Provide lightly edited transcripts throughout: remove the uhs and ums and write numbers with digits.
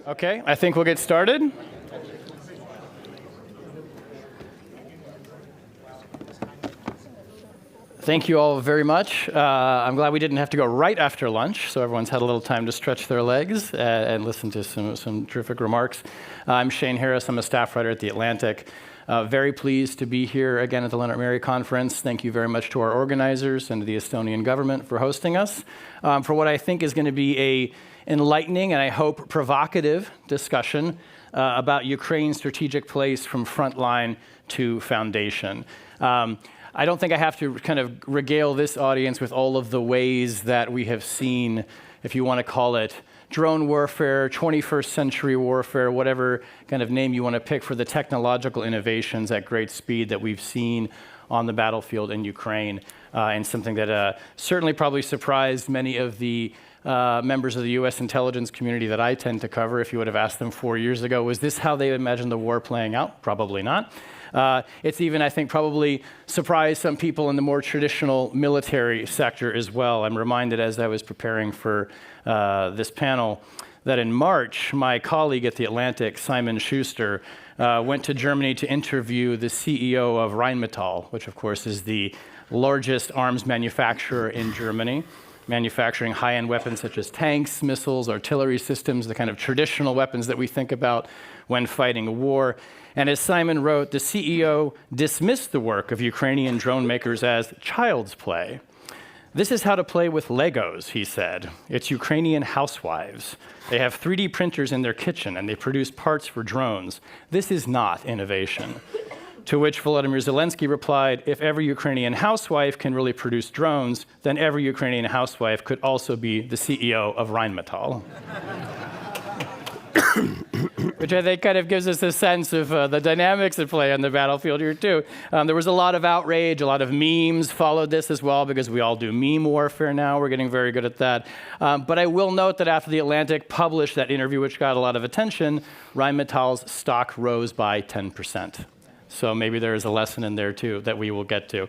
Okay, I think we'll get started. Thank you all very much. I'm glad we didn't have to go right after lunch, so everyone's had a little time to stretch their legs and listen to some terrific remarks. I'm Shane Harris. I'm a staff writer at The Atlantic. Very pleased to be here again at the Lennart Meri Conference. Thank you very much to our organizers and to the Estonian government for hosting us for what I think is going to be a enlightening and I hope provocative discussion about Ukraine's strategic place from frontline to foundation. I don't think I have to kind of regale this audience with all of the ways that we have seen, if you want to call it, drone warfare, 21st century warfare, whatever kind of name you want to pick for the technological innovations at great speed that we've seen on the battlefield in Ukraine, and something that certainly probably surprised many of the members of the U.S. intelligence community that I tend to cover. If you would have asked them 4 years ago, was this how they imagined the war playing out? Probably not. It's even, I think, probably surprised some people in the more traditional military sector as well. I'm reminded as I was preparing for this panel that in March, my colleague at The Atlantic, Simon Schuster, went to Germany to interview the CEO of Rheinmetall, which of course is the largest arms manufacturer in Germany, manufacturing high-end weapons such as tanks, missiles, artillery systems, the kind of traditional weapons that we think about when fighting a war. And as Simon wrote, the CEO dismissed the work of Ukrainian drone makers as child's play. This is how to play with Legos, he said. It's Ukrainian housewives. They have 3D printers in their kitchen and they produce parts for drones. This is not innovation. To which Volodymyr Zelensky replied, if every Ukrainian housewife can really produce drones, then every Ukrainian housewife could also be the CEO of Rheinmetall. Which I think kind of gives us a sense of the dynamics at play on the battlefield here too. There was a lot of outrage, a lot of memes followed this as well, because we all do meme warfare now. We're getting very good at that. But I will note that after The Atlantic published that interview, which got a lot of attention, Rheinmetall's stock rose by 10%. So maybe there is a lesson in there too that we will get to.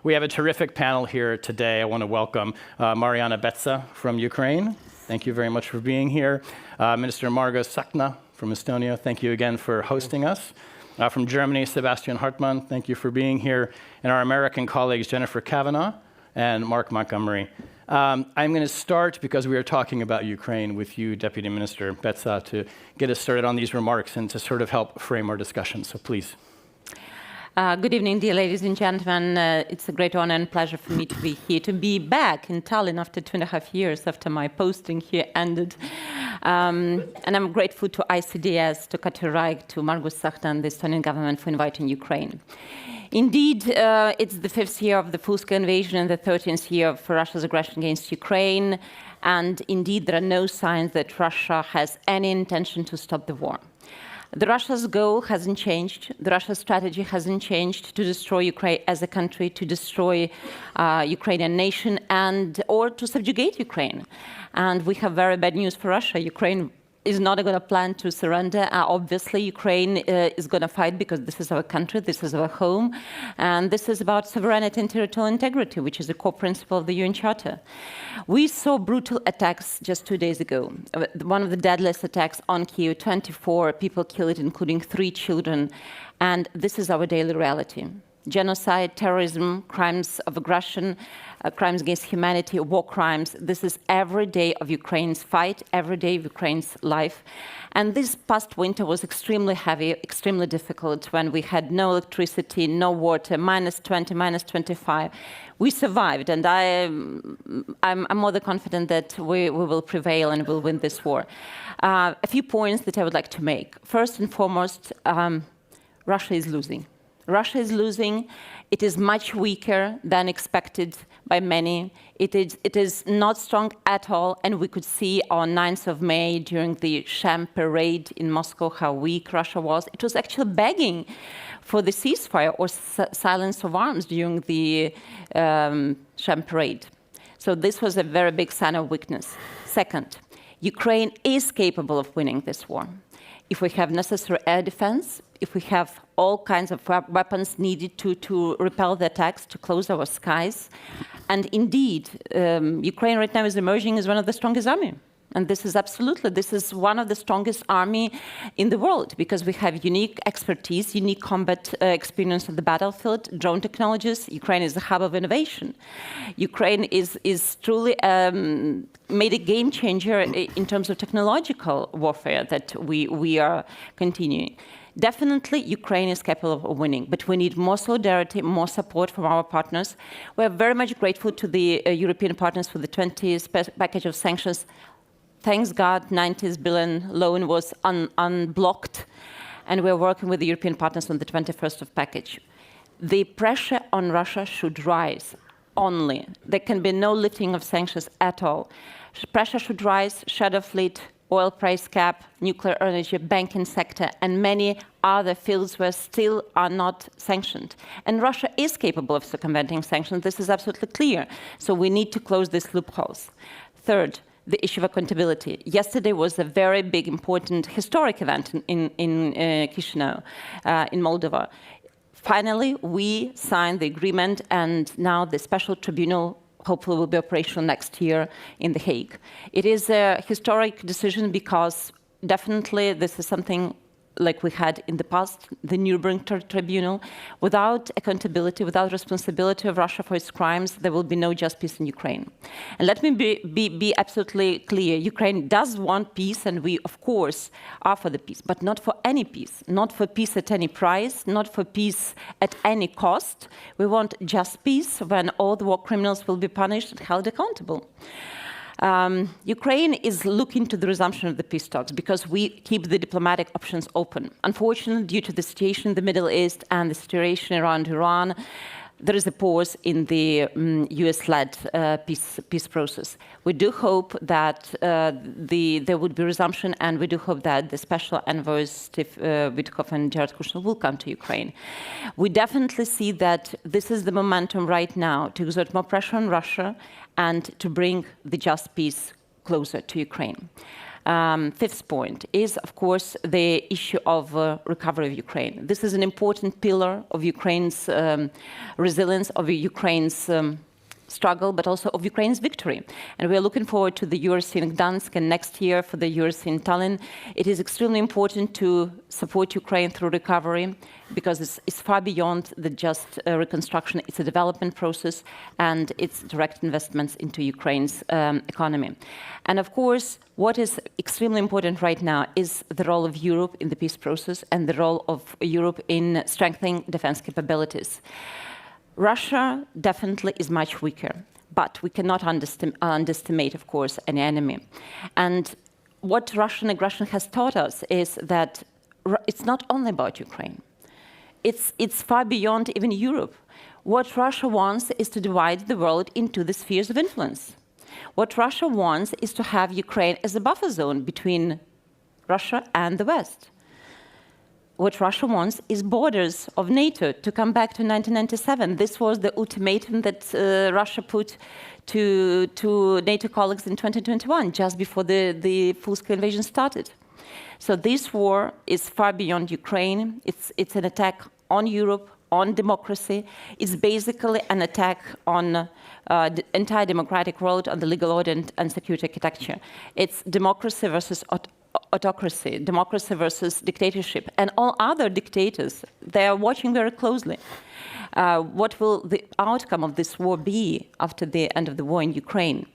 We have a terrific panel here today. I want to welcome Mariana Betsa from Ukraine. Thank you very much for being here. Minister Margus Tsahkna from Estonia, thank you again for hosting us. From Germany, Sebastian Hartmann, thank you for being here. And our American colleagues, Jennifer Kavanaugh and Mark Montgomery. I'm going to start, because we are talking about Ukraine, with you, Deputy Minister Betsa, to get us started on these remarks and to sort of help frame our discussion. So please. Good evening, dear ladies and gentlemen. It's a great honor and pleasure for me to be here, to be back in Tallinn after 2.5 years after my posting here ended. And I'm grateful to ICDS, to Katja Raik, to Margus Tsahkna and the Estonian government for inviting Ukraine. Indeed, it's the 5th year of the full-scale invasion and the 13th year of Russia's aggression against Ukraine. And indeed, there are no signs that Russia has any intention to stop the war. The Russia's goal hasn't changed. The Russia's strategy hasn't changed to destroy Ukraine as a country, to destroy Ukrainian nation, or to subjugate Ukraine. And we have very bad news for Russia. Ukraine is not going to plan to surrender. Obviously, Ukraine is going to fight because this is our country, this is our home, and this is about sovereignty and territorial integrity, which is a core principle of the UN Charter. We saw brutal attacks just 2 days ago. One of the deadliest attacks on Kyiv, 24 people killed, including 3 children, and this is our daily reality. Genocide, terrorism, crimes of aggression, crimes against humanity, war crimes. This is every day of Ukraine's fight, every day of Ukraine's life. And this past winter was extremely heavy, extremely difficult, when we had no electricity, no water, -20, -25. We survived, and I'm more than confident that we will prevail and we'll win this war. A few points that I would like to make. First and foremost, Russia is losing. Russia is losing. It is much weaker than expected by many. It is not strong at all, and we could see on 9th of May during the sham parade in Moscow how weak Russia was. It was actually begging for the ceasefire or silence of arms during the Sham parade. So this was a very big sign of weakness. Second, Ukraine is capable of winning this war. If we have necessary air defense, if we have all kinds of weapons needed to repel the attacks, to close our skies. And indeed, Ukraine right now is emerging as one of the strongest armies. And this is one of the strongest army in the world, because we have unique expertise, unique combat experience on the battlefield, drone technologies. Ukraine is a hub of innovation. Ukraine is truly made a game changer in terms of technological warfare that we are continuing. Definitely, Ukraine is capable of winning, but we need more solidarity, more support from our partners. We are very much grateful to the European partners for the 20th package of sanctions. Thanks God, 90 billion loan was unblocked, and we're working with the European partners on the 21st of package. The pressure on Russia should rise only. There can be no lifting of sanctions at all. Pressure should rise, shadow fleet, oil price cap, nuclear energy, banking sector, and many other fields where still are not sanctioned. And Russia is capable of circumventing sanctions. This is absolutely clear. So we need to close these loopholes. Third, the issue of accountability. Yesterday was a very big, important, historic event in Chisinau, in Moldova. Finally, we signed the agreement, and now the special tribunal hopefully will be operational next year in The Hague. It is a historic decision because definitely this is something like we had in the past, the Nuremberg Tribunal. Without accountability, without responsibility of Russia for its crimes, there will be no just peace in Ukraine. And let me be absolutely clear. Ukraine does want peace, and we, of course, are for the peace, but not for any peace, not for peace at any price, not for peace at any cost. We want just peace when all the war criminals will be punished and held accountable. Ukraine is looking to the resumption of the peace talks because we keep the diplomatic options open. Unfortunately, due to the situation in the Middle East and the situation around Iran, there is a pause in the US-led peace process. We do hope that there would be resumption, and we do hope that the special envoys, Steve Witkoff and Jared Kushner, will come to Ukraine. We definitely see that this is the momentum right now to exert more pressure on Russia and to bring the just peace closer to Ukraine. Fifth point is, of course, the issue of recovery of Ukraine. This is an important pillar of Ukraine's resilience, of Ukraine's struggle, but also of Ukraine's victory. And we are looking forward to the EuroSyn in Gdansk and next year for the EuroSyn in Tallinn. It is extremely important to support Ukraine through recovery because it's far beyond the just reconstruction. It's a development process, and it's direct investments into Ukraine's economy. And of course, what is extremely important right now is the role of Europe in the peace process and the role of Europe in strengthening defense capabilities. Russia definitely is much weaker, but we cannot underestimate, of course, an enemy. And what Russian aggression has taught us is that it's not only about Ukraine. It's far beyond even Europe. What Russia wants is to divide the world into the spheres of influence. What Russia wants is to have Ukraine as a buffer zone between Russia and the West. What Russia wants is borders of NATO to come back to 1997. This was the ultimatum that Russia put to NATO colleagues in 2021, just before the full-scale invasion started. So this war is far beyond Ukraine. It's an attack on Europe, on democracy. It's basically an attack on the entire democratic world, on the legal order and security architecture. It's democracy versus autocracy, democracy versus dictatorship, and all other dictators, they are watching very closely. What will the outcome of this war be after the end of the war in Ukraine?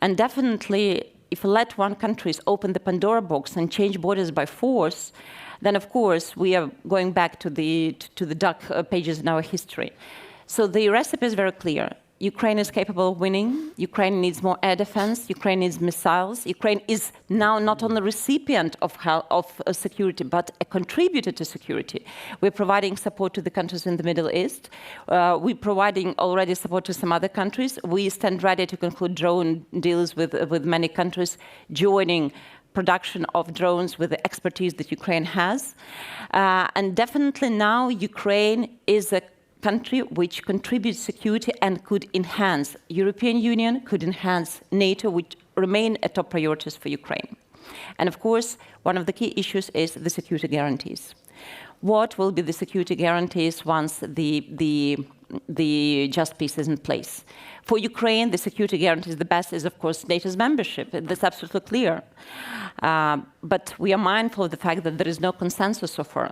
And definitely, if we let one country open the Pandora box and change borders by force, then of course we are going back to the dark pages in our history. So the recipe is very clear. Ukraine is capable of winning. Ukraine needs more air defense. Ukraine needs missiles. Ukraine is now not only a recipient of security, but a contributor to security. We're providing support to the countries in the Middle East. We're providing already support to some other countries. We stand ready to conclude drone deals with many countries, joining production of drones with the expertise that Ukraine has. And definitely now Ukraine is a country which contributes security and could enhance European Union, could enhance NATO, which remain a top priorities for Ukraine. And of course, one of the key issues is the security guarantees. What will be the security guarantees once the just peace is in place? For Ukraine, the security guarantees, the best is, of course, NATO's membership. That's absolutely clear. But we are mindful of the fact that there is no consensus so far.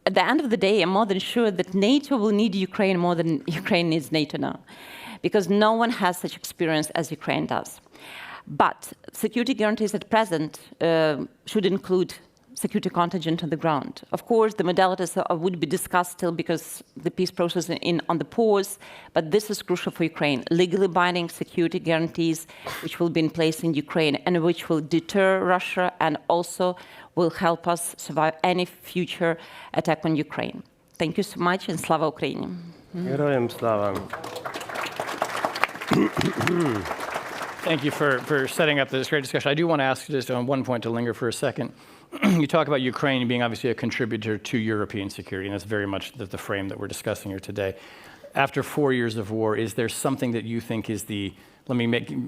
At the end of the day, I'm more than sure that NATO will need Ukraine more than Ukraine needs NATO now, because no one has such experience as Ukraine does. But security guarantees at present should include security contingent on the ground. Of course, the modalities would be discussed still because the peace process is on the pause, but this is crucial for Ukraine. Legally binding security guarantees which will be in place in Ukraine and which will deter Russia and also will help us survive any future attack on Ukraine. Thank you so much, and Slava Ukraini. Героям слава. Thank you for setting up this great discussion. I do want to ask just on one point to linger for a second. You talk about Ukraine being obviously a contributor to European security, and that's very much the frame that we're discussing here today. After 4 years of war, is there something that you think is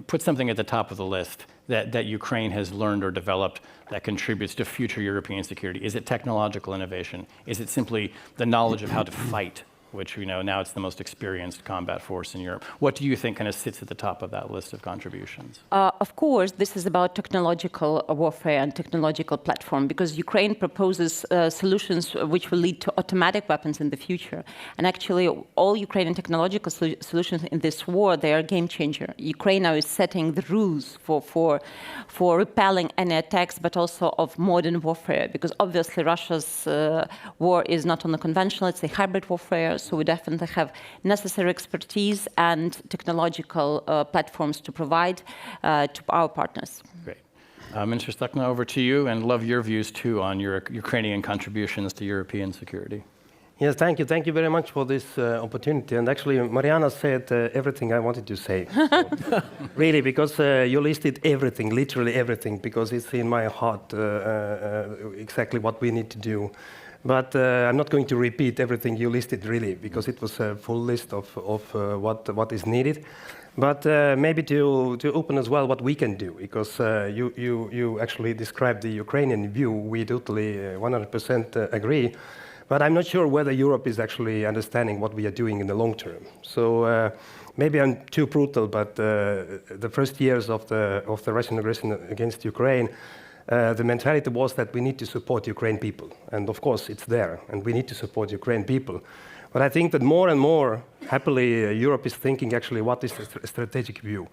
put something at the top of the list that Ukraine has learned or developed that contributes to future European security? Is it technological innovation? Is it simply the knowledge of how to fight, which we know now it's the most experienced combat force in Europe? What do you think kind of sits at the top of that list of contributions? Of course, this is about technological warfare and technological platform, because Ukraine proposes solutions which will lead to automatic weapons in the future. And actually, all Ukrainian technological solutions in this war, they are a game changer. Ukraine now is setting the rules for repelling any attacks, but also of modern warfare, because obviously Russia's war is not only conventional, it's a hybrid warfare. So we definitely have necessary expertise and technological platforms to provide to our partners. Great. Minister Stuckna, over to you, and love your views too on your Ukrainian contributions to European security. Yes, thank you. Thank you very much for this opportunity. And actually, Mariana said everything I wanted to say. So, really, because you listed everything, literally everything, because it's in my heart exactly what we need to do. But I'm not going to repeat everything you listed, really, because it was a full list of what is needed. But maybe to open as well what we can do, because you actually described the Ukrainian view. We totally 100% agree. But I'm not sure whether Europe is actually understanding what we are doing in the long term. So maybe I'm too brutal, but the first years of the Russian aggression against Ukraine, the mentality was that we need to support Ukrainian people. And of course, it's there, and we need to support Ukrainian people. But I think that more and more, happily, Europe is thinking actually what is the strategic view.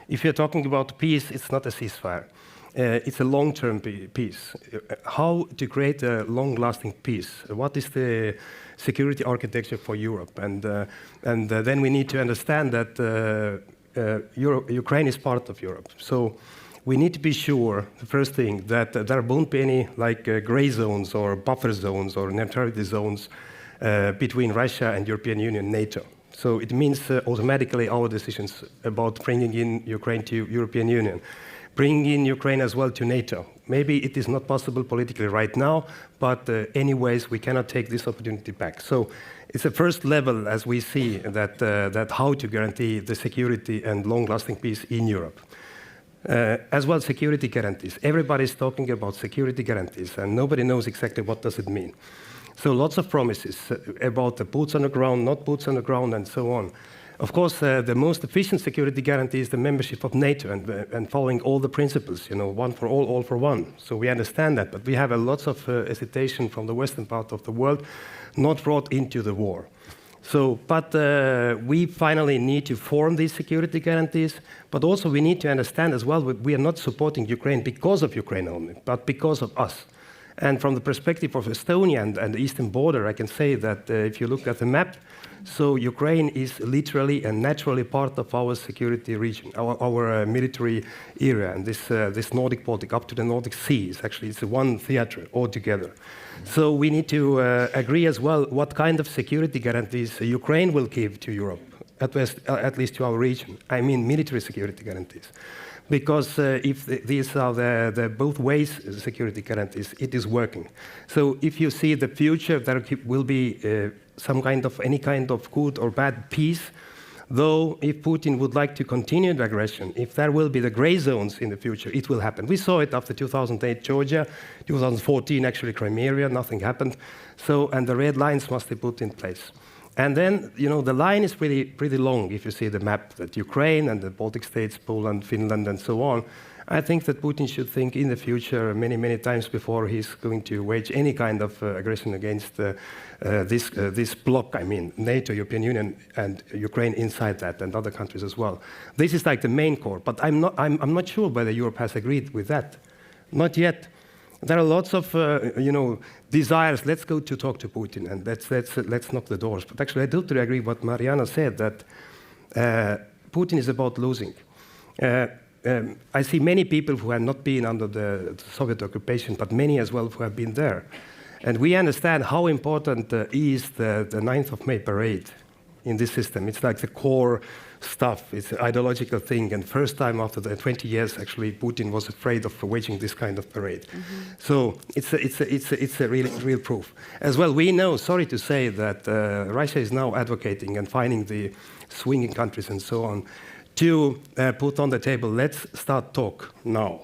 If you're talking about peace, it's not a ceasefire. It's a long-term peace. How to create a long-lasting peace? What is the security architecture for Europe? And then we need to understand that Ukraine is part of Europe. So we need to be sure, the first thing, that there won't be any gray zones or buffer zones or neutrality zones between Russia and European Union, NATO. So it means automatically our decisions about bringing in Ukraine to European Union, bringing in Ukraine as well to NATO. Maybe it is not possible politically right now, but anyways, we cannot take this opportunity back. So it's a first level as we see that how to guarantee the security and long-lasting peace in Europe. As well, security guarantees. Everybody's talking about security guarantees, and nobody knows exactly what does it mean. So lots of promises about the boots on the ground, not boots on the ground, and so on. Of course, the most efficient security guarantee is the membership of NATO and following all the principles, one for all for one. So we understand that, but we have lots of hesitation from the western part of the world not brought into the war. So, but we finally need to form these security guarantees, but also we need to understand as well we are not supporting Ukraine because of Ukraine only, but because of us. And from the perspective of Estonia and the eastern border, I can say that if you look at the map, so Ukraine is literally and naturally part of our security region, our military area, and this Nordic Baltic up to the Nordic Sea is actually it's one theater altogether. So we need to agree as well what kind of security guarantees Ukraine will give to Europe, at least to our region. I mean military security guarantees. because if these are the both ways security guarantees, it is working. So if you see the future, there will be any kind of good or bad peace. Though if Putin would like to continue the aggression, if there will be the gray zones in the future, it will happen. We saw it after 2008 Georgia, 2014 actually Crimea, nothing happened. So, and the red lines must be put in place. And then, you know, the line is pretty long if you see the map, that Ukraine and the Baltic states, Poland, Finland, and so on. I think that Putin should think in the future many times before he's going to wage any kind of aggression against this bloc, I mean, NATO, European Union, and Ukraine inside that, and other countries as well. This is like the main core, but I'm not sure whether Europe has agreed with that. Not yet. There are lots of, desires. Let's go to talk to Putin, and let's knock the doors. But actually, I totally agree what Mariana said, that Putin is about losing. I see many people who have not been under the Soviet occupation, but many as well who have been there. And we understand how important is the 9th of May parade in this system. It's like the core stuff. It's an ideological thing. And first time after the 20 years, actually, Putin was afraid of waging this kind of parade. Mm-hmm. So it's a real proof. As well, we know, sorry to say, that Russia is now advocating and finding the swinging countries and so on to put on the table, let's start talk now.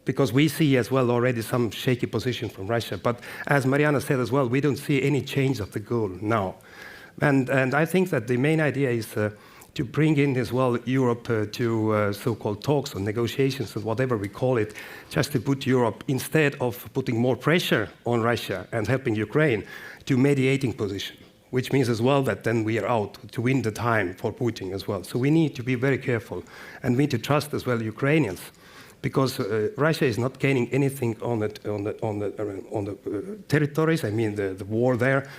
Because we see as well already some shaky position from Russia. But as Mariana said as well, we don't see any change of the goal now. And I think that the main idea is to bring in as well Europe to so-called talks or negotiations or whatever we call it, just to put Europe, instead of putting more pressure on Russia and helping Ukraine, to mediating position. Which means as well that then we are out to win the time for Putin as well. So we need to be very careful, and we need to trust as well Ukrainians, because Russia is not gaining anything on the territories. I mean the war there,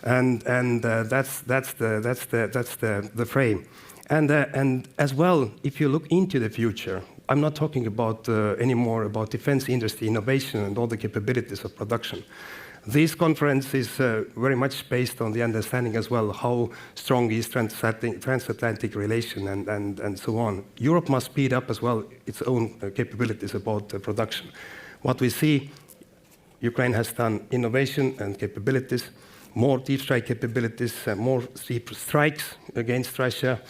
and that's the frame. And as well, if you look into the future, I'm not talking about anymore about defense industry, innovation, and all the capabilities of production. This conference is very much based on the understanding as well how strong is transatlantic relation and so on. Europe must speed up as well its own capabilities about production. What we see, Ukraine has done innovation and capabilities, more deep strike capabilities, more deep strikes against Russia,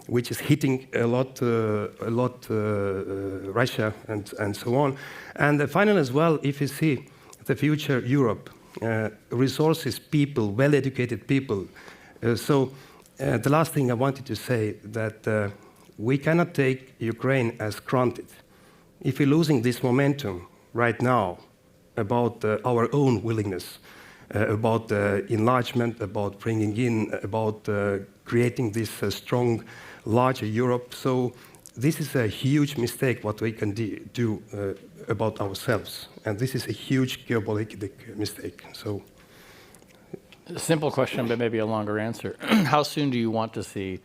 which is hitting a lot Russia and so on. And finally as well, if you see the future Europe, resources, people, well-educated people. So the last thing I wanted to say, that we cannot take Ukraine as granted. If we're losing this momentum right now about our own willingness, about enlargement, about bringing in, about creating this strong, larger Europe, so this is a huge mistake what we can do about ourselves. And this is a huge geopolitical mistake. So, a simple question, but maybe a longer answer. How soon do you want to see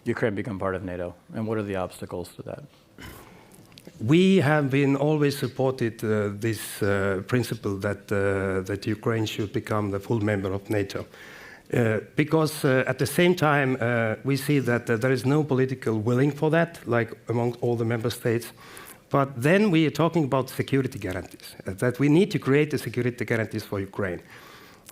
Ukraine become part of NATO? And what are the obstacles to that? We have been always supported this principle that Ukraine should become the full member of NATO. Because at the same time, we see that there is no political willing for that, like among all the member states. But then we are talking about security guarantees, that we need to create the security guarantees for Ukraine.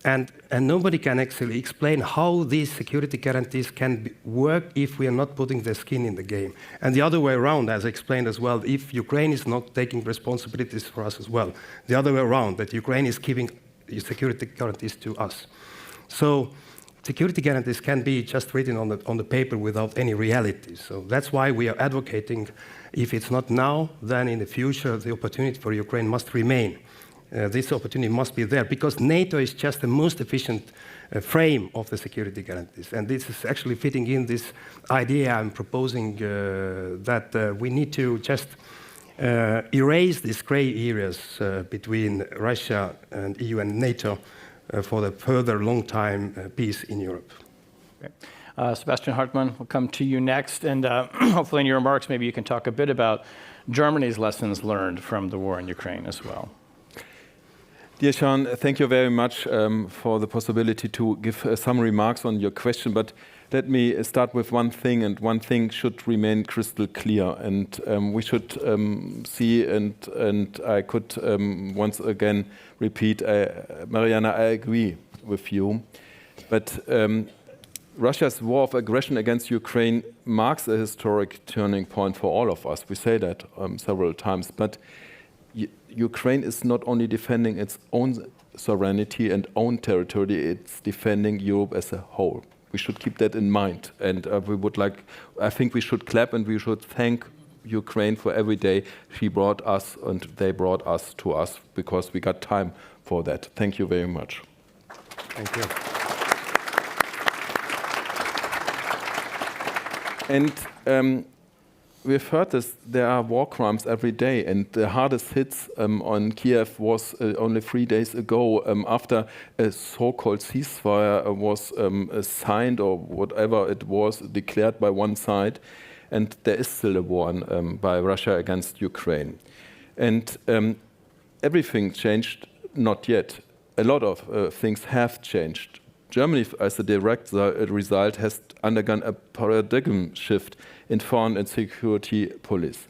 And nobody can actually explain how these security guarantees can work if we are not putting their skin in the game. And the other way around, as I explained as well, if Ukraine is not taking responsibilities for us as well. The other way around, that Ukraine is giving security guarantees to us. So security guarantees can be just written on the paper without any reality. So that's why we are advocating, if it's not now, then in the future, the opportunity for Ukraine must remain. This opportunity must be there, because NATO is just the most efficient frame of the security guarantees. And this is actually fitting in this idea I'm proposing, that we need to just erase these gray areas between Russia and EU and NATO for the further long time peace in Europe. Okay. Sebastian Hartmann, we'll come to you next. And hopefully in your remarks, maybe you can talk a bit about Germany's lessons learned from the war in Ukraine as well. Dear Sean, thank you very much for the possibility to give some remarks on your question. But let me start with one thing, and one thing should remain crystal clear. And we should see, and I could once again repeat, Mariana, I agree with you. But Russia's war of aggression against Ukraine marks a historic turning point for all of us. We say that several times. But Ukraine is not only defending its own sovereignty and own territory, it's defending Europe as a whole. We should keep that in mind. And I think we should clap and we should thank Ukraine for every day she brought us and they brought us to us, because we got time for that. Thank you very much. Thank you. And we've heard this, there are war crimes every day, and the hardest hits on Kiev was only 3 days ago, after a so-called ceasefire was signed, or whatever it was, declared by one side, and there is still a war by Russia against Ukraine. And everything changed, not yet. A lot of things have changed. Germany, as a direct result, has undergone a paradigm shift in foreign and security policy.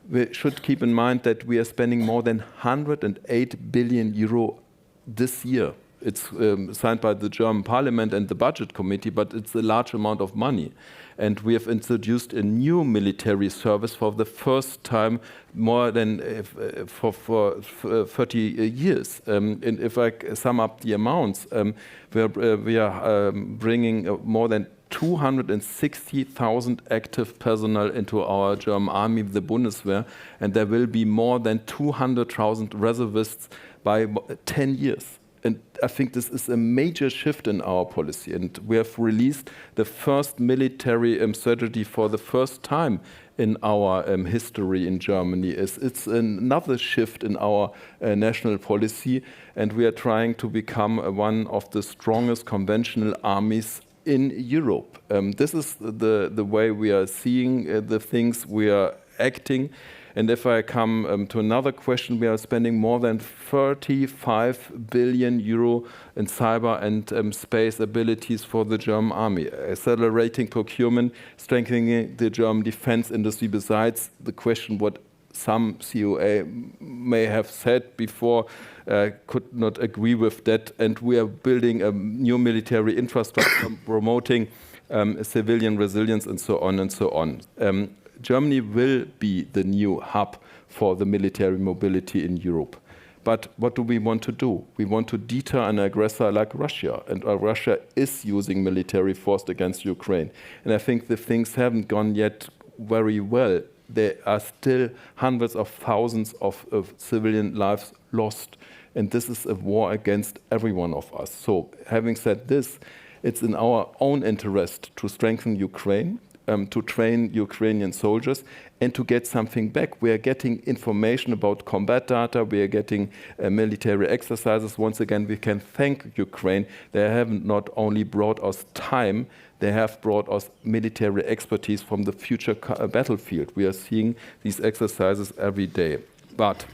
We should keep in mind that we are spending more than 108 billion euro this year. It's signed by the German parliament and the budget committee, but it's a large amount of money. And we have introduced a new military service for the first time more than for 30 years. And if I sum up the amounts, we are bringing more than 260,000 active personnel into our German army, the Bundeswehr, and there will be more than 200,000 reservists by 10 years. And I think this is a major shift in our policy. And we have released the first military strategy for the first time in our history in Germany. It's another shift in our national policy. And we are trying to become one of the strongest conventional armies in Europe. This is the way we are seeing the things, we are acting. And if I come to another question, we are spending more than 35 billion euro in cyber and space abilities for the German army, accelerating procurement, strengthening the German defense industry. Besides the question what some COA may have said before, could not agree with that. And we are building a new military infrastructure, promoting civilian resilience, and so on and so on. Germany will be the new hub for the military mobility in Europe. But what do we want to do? We want to deter an aggressor like Russia, and Russia is using military force against Ukraine. And I think the things haven't gone yet very well. There are still hundreds of thousands of civilian lives lost, and this is a war against every one of us. So having said this, it's in our own interest to strengthen Ukraine, to train Ukrainian soldiers and to get something back. We are getting information about combat data. We are getting military exercises. Once again, we can thank Ukraine. They have not only brought us time, they have brought us military expertise from the future battlefield. We are seeing these exercises every day. But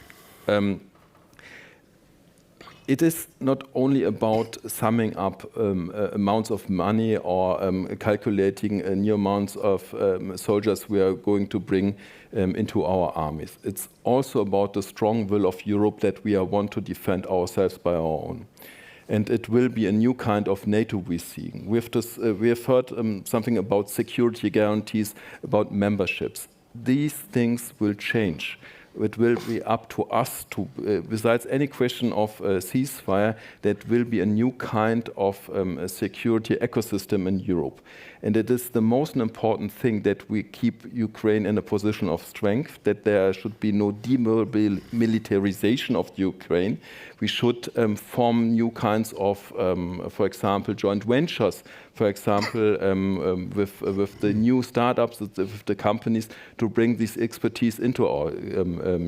it is not only about summing up amounts of money or calculating new amounts of soldiers we are going to bring into our armies. It's also about the strong will of Europe that we want to defend ourselves by our own. And it will be a new kind of NATO we're seeing. We have heard something about security guarantees, about memberships. These things will change. It will be up to us to, besides any question of ceasefire, that will be a new kind of security ecosystem in Europe. And it is the most important thing that we keep Ukraine in a position of strength, that there should be no demilitarization of Ukraine. We should form new kinds of, for example, joint ventures, for example, with the new startups, with the companies, to bring this expertise into our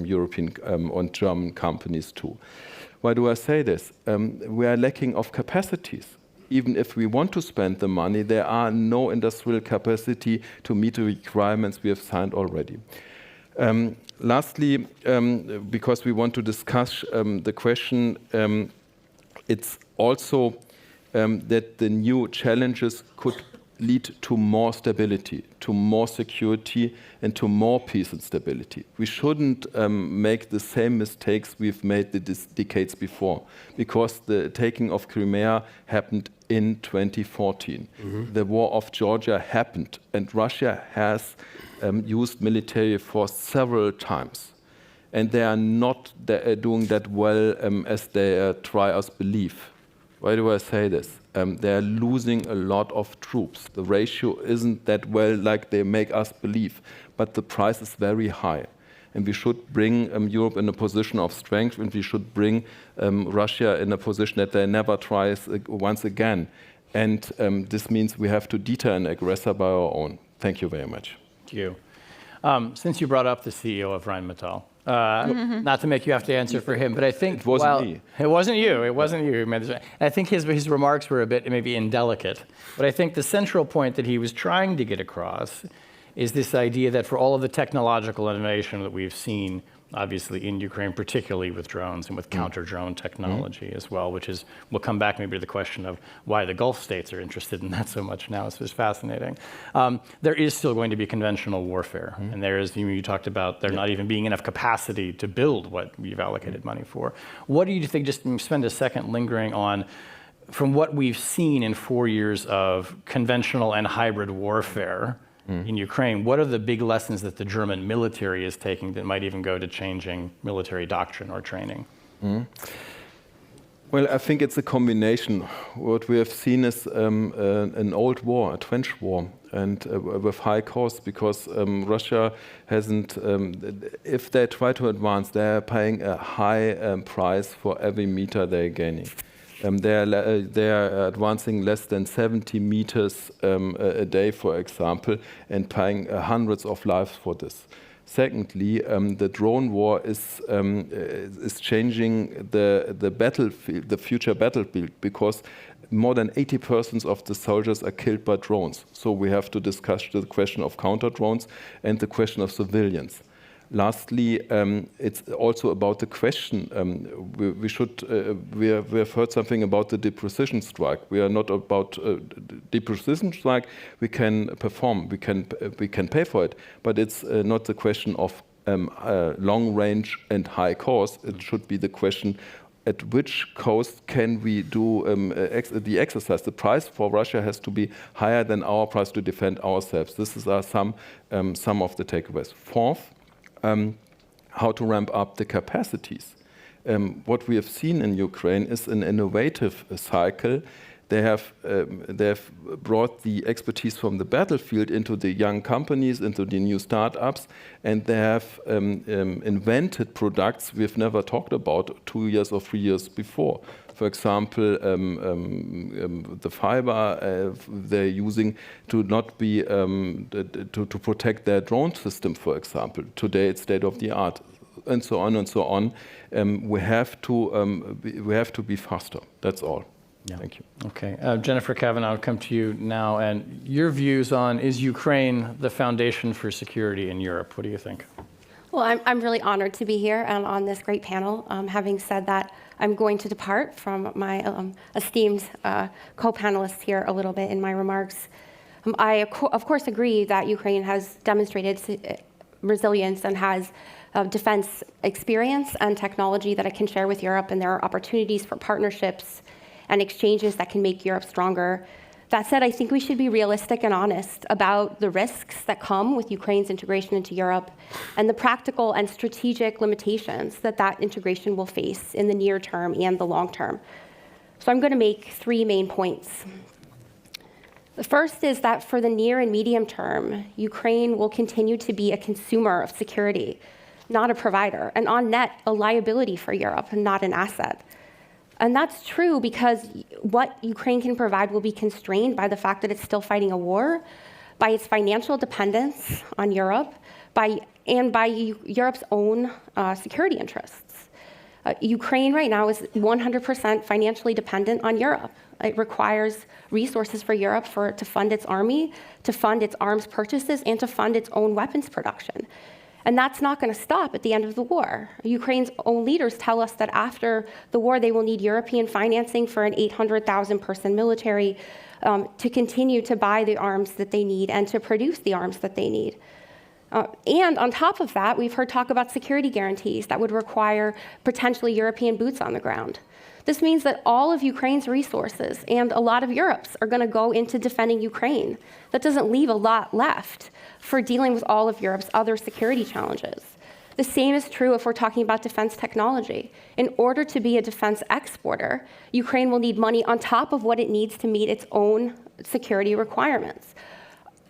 European and German companies too. Why do I say this? We are lacking of capacities. Even if we want to spend the money, there are no industrial capacity to meet the requirements we have signed already. Lastly, because we want to discuss the question, it's also that the new challenges could lead to more stability, to more security, and to more peace and stability. We shouldn't make the same mistakes we've made the decades before, because the taking of Crimea happened in 2014. The war of Georgia happened, and Russia has used military force several times. And they are not doing that well as they try us believe. Why do I say this? They're losing a lot of troops. The ratio isn't that well like they make us believe, but the price is very high. And we should bring Europe in a position of strength, and we should bring Russia in a position that they never try once again. And this means we have to deter an aggressor by our own. Thank you very much. Thank you. Since you brought up the CEO of Rheinmetall, not to make you have to answer for him, but I think It wasn't me. It wasn't you. It wasn't you. I think his remarks were a bit maybe indelicate. But I think the central point that he was trying to get across is this idea that for all of the technological innovation that we've seen, obviously in Ukraine, particularly with drones and with counter-drone technology as well, which is, we'll come back maybe to the question of why the Gulf states are interested in that so much now. It's just fascinating. There is still going to be conventional warfare. And there is, you talked about there not even being enough capacity to build what we've allocated money for. What do you think, just spend a second lingering on, from what we've seen in 4 years of conventional and hybrid warfare, in Ukraine, what are the big lessons that the German military is taking that might even go to changing military doctrine or training? Well, I think it's a combination. What we have seen is an old war, a trench war, and with high costs, because Russia hasn't, if they try to advance, they're paying a high price for every meter they're gaining. They're advancing less than 70 meters a day, for example, and paying hundreds of lives for this. Secondly, the drone war is changing the battlefield, the future battlefield, because more than 80% of the soldiers are killed by drones. So we have to discuss the question of counter drones and the question of civilians. Lastly, it's also about the question. We have heard something about the deep precision strike. We are not about deep precision strike. We can perform. We can pay for it. But it's not the question of long range and high cost. It should be the question: at which cost can we do the exercise? The price for Russia has to be higher than our price to defend ourselves. This is some of the takeaways. Fourth, how to ramp up the capacities. What we have seen in Ukraine is an innovative cycle. They have brought the expertise from the battlefield into the young companies, into the new startups, and they have invented products we've never talked about 2 years or 3 years before. For example, the fiber they're using to not be to protect their drone system, for example. Today it's state of the art, and so on and so on. We have to be faster. That's all. Yeah. Thank you. Okay, Jennifer Kavanagh, I'll come to you now, and your views on, is Ukraine the foundation for security in Europe? What do you think? Well, I'm really honored to be here and on this great panel. Having said that, I'm going to depart from my esteemed co-panelists here a little bit in my remarks. I, of course, agree that Ukraine has demonstrated resilience and has defense experience and technology that it can share with Europe, and there are opportunities for partnerships and exchanges that can make Europe stronger. That said, I think we should be realistic and honest about the risks that come with Ukraine's integration into Europe and the practical and strategic limitations that integration will face in the near term and the long term. So I'm going to make 3 main points. The first is that for the near and medium term, Ukraine will continue to be a consumer of security, not a provider, and on net, a liability for Europe, not an asset. And that's true because what Ukraine can provide will be constrained by the fact that it's still fighting a war, by its financial dependence on Europe, and by Europe's own security interests. Ukraine right now is 100% financially dependent on Europe. It requires resources for Europe to fund its army, to fund its arms purchases, and to fund its own weapons production. And that's not going to stop at the end of the war. Ukraine's own leaders tell us that after the war, they will need European financing for an 800,000-person military to continue to buy the arms that they need and to produce the arms that they need. And on top of that, we've heard talk about security guarantees that would require potentially European boots on the ground. This means that all of Ukraine's resources and a lot of Europe's are going to go into defending Ukraine. That doesn't leave a lot left for dealing with all of Europe's other security challenges. The same is true if we're talking about defense technology. In order to be a defense exporter, Ukraine will need money on top of what it needs to meet its own security requirements.